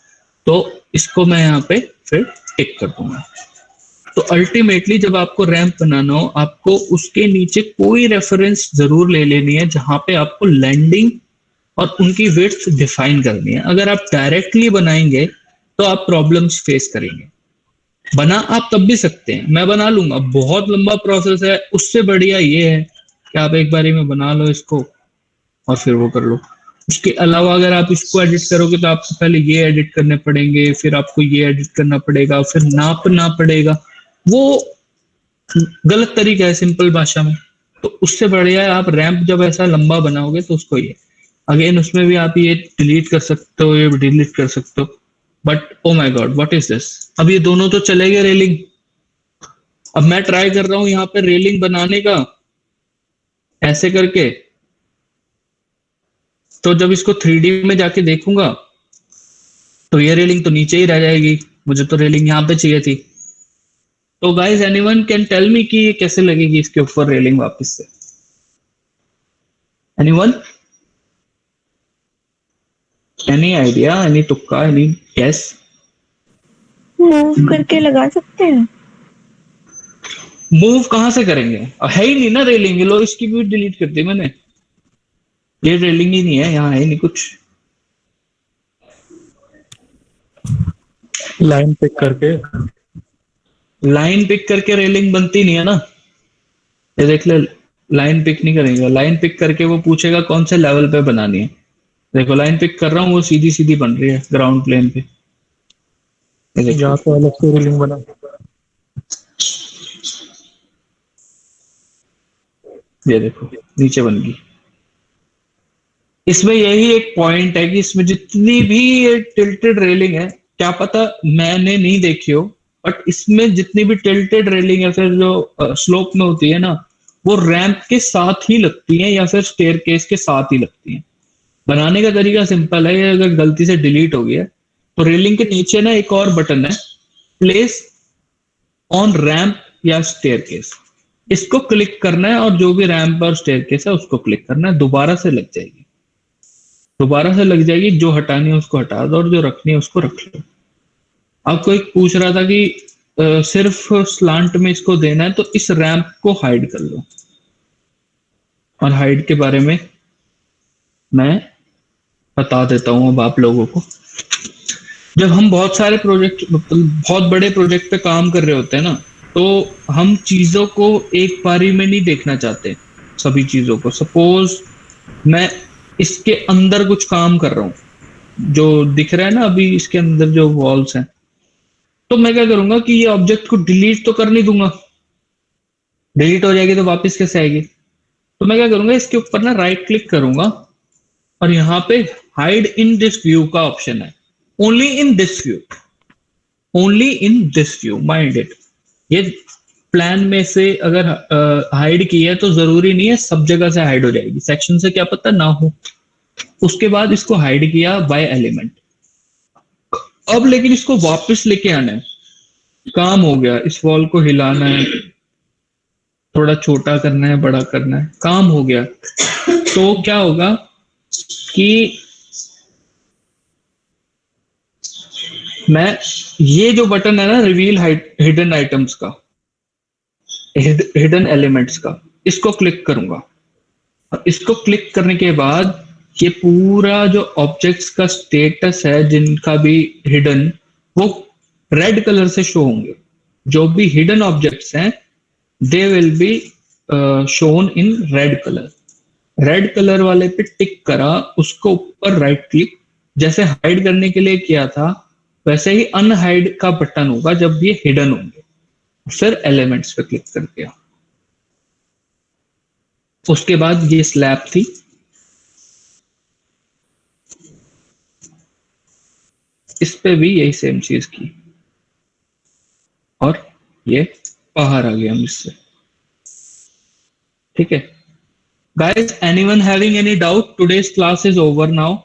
[SPEAKER 1] तो इसको मैं यहाँ पे फिर टिक कर दूंगा। तो अल्टीमेटली जब आपको रैंप बनाना हो, आपको उसके नीचे कोई रेफरेंस जरूर ले लेनी है जहां पे आपको लैंडिंग और उनकी विड्थ डिफाइन करनी है। अगर आप डायरेक्टली बनाएंगे तो आप प्रॉब्लम्स फेस करेंगे। बना आप तब भी सकते हैं, मैं बना लूंगा, बहुत लंबा प्रोसेस है। उससे बढ़िया ये है कि आप एक बारी में बना लो इसको और फिर वो कर लो। उसके अलावा अगर आप इसको एडिट करोगे तो आपको पहले ये एडिट करने पड़ेंगे, फिर आपको ये एडिट करना पड़ेगा, फिर नापना पड़ेगा। वो गलत तरीका है सिंपल भाषा में। तो उससे बढ़िया है आप रैंप जब ऐसा लंबा बनाओगे तो उसको ये अगेन उसमें भी आप ये डिलीट कर सकते हो, ये डिलीट कर सकते हो। But oh my God, what is this. अब ये दोनों तो चले गए रेलिंग। अब मैं ट्राई कर रहा हूं यहाँ पे रेलिंग बनाने का ऐसे करके, तो जब इसको 3D में जाके देखूंगा तो ये रेलिंग तो नीचे ही रह जाएगी। मुझे तो रेलिंग यहाँ पे चाहिए थी। तो guys, anyone can tell me कि ये कैसे लगेगी इसके ऊपर रेलिंग वापस से? एनीवन? एनी आइडिया, एनी तुक्का, एनी गेस?
[SPEAKER 8] मूव करके लगा सकते हैं।
[SPEAKER 1] मूव कहां से करेंगे? है ही नहीं ना रेलिंग। लो, इसकी भी डिलीट कर दी मैंने। ये रेलिंग ही नहीं है, यहाँ है ही नहीं कुछ।
[SPEAKER 3] लाइन पिक करके,
[SPEAKER 1] लाइन पिक करके रेलिंग बनती नहीं है ना। ये देख ले, लाइन पिक नहीं करेंगे। लाइन पिक करके वो पूछेगा कौन से लेवल पे बनानी है। देखो, लाइन पिक कर रहा हूँ, वो सीधी सीधी बन रही है ग्राउंड प्लेन पे।
[SPEAKER 3] यहाँ पे अलग से रेलिंग बना।
[SPEAKER 1] ये देखो, नीचे बन गई। इसमें यही एक पॉइंट है कि इसमें जितनी भी ये टिल्टेड रेलिंग है, क्या पता मैंने नहीं देखी हो, बट इसमें जितनी भी टिल्टेड रेलिंग या फिर जो स्लोप में होती है ना, वो रैंप के साथ ही लगती हैं या फिर स्टेयरकेस के साथ ही लगती हैं। बनाने का तरीका सिंपल है। अगर गलती से डिलीट हो गया तो रेलिंग के नीचे ना एक और बटन है, प्लेस ऑन रैंप या स्टेयरकेस। इसको क्लिक करना है और जो भी रैंप और स्टेयरकेस है उसको क्लिक करना है। दोबारा से लग जाएगी, दोबारा से लग जाएगी। जो हटानी है उसको हटा दो और जो रखनी है उसको रख लो। आपको एक पूछ रहा था कि सिर्फ स्लांट में इसको देना है, तो इस रैंप को हाइड कर लो। और हाइड के बारे में मैं बता देता हूं अब आप लोगों को। जब हम बहुत सारे प्रोजेक्ट, बहुत बड़े प्रोजेक्ट पे काम कर रहे होते हैं ना, तो हम चीजों को एक बारी में नहीं देखना चाहते, सभी चीजों को। सपोज मैं इसके अंदर कुछ काम कर रहा हूँ, जो दिख रहा है ना अभी इसके अंदर जो वॉल्स हैं, तो मैं क्या करूंगा कि ये ऑब्जेक्ट को डिलीट तो कर नहीं दूंगा। डिलीट हो जाएगी तो वापस कैसे आएगी? तो मैं क्या करूंगा, इसके ऊपर ना राइट क्लिक करूंगा और यहाँ पे हाइड इन दिस व्यू का ऑप्शन है। Only in this view, only in this view, mind it. ये प्लान में से अगर हाइड की है तो जरूरी नहीं है सब जगह से हाइड हो जाएगी, सेक्शन से क्या पता ना हो। उसके बाद इसको हाइड किया बाय एलिमेंट। अब लेकिन इसको वापस लेके आना है। काम हो गया, इस वॉल को हिलाना है, थोड़ा छोटा करना है, बड़ा करना है, काम हो गया। तो क्या होगा कि मैं ये जो बटन है ना, रिवील हिडन आइटम्स का, हिडन एलिमेंट्स का, इसको क्लिक करूंगा। और इसको क्लिक करने के बाद ये पूरा जो ऑब्जेक्ट्स का स्टेटस है जिनका भी हिडन, वो रेड कलर से शो होंगे। जो भी हिडन ऑब्जेक्ट्स हैं they will be shown in red colour. Red colour वाले पे टिक करा, उसको ऊपर राइट क्लिक, जैसे हाइड करने के लिए किया था वैसे ही अनहाइड का बटन होगा जब ये हिडन होंगे। फिर एलिमेंट्स पे क्लिक कर दिया। उसके बाद ये स्लैब थी, इस पे भी यही सेम चीज की और ये बाहर आ गया मुझसे। ठीक है guys, anyone having any doubt? Today's class is over now.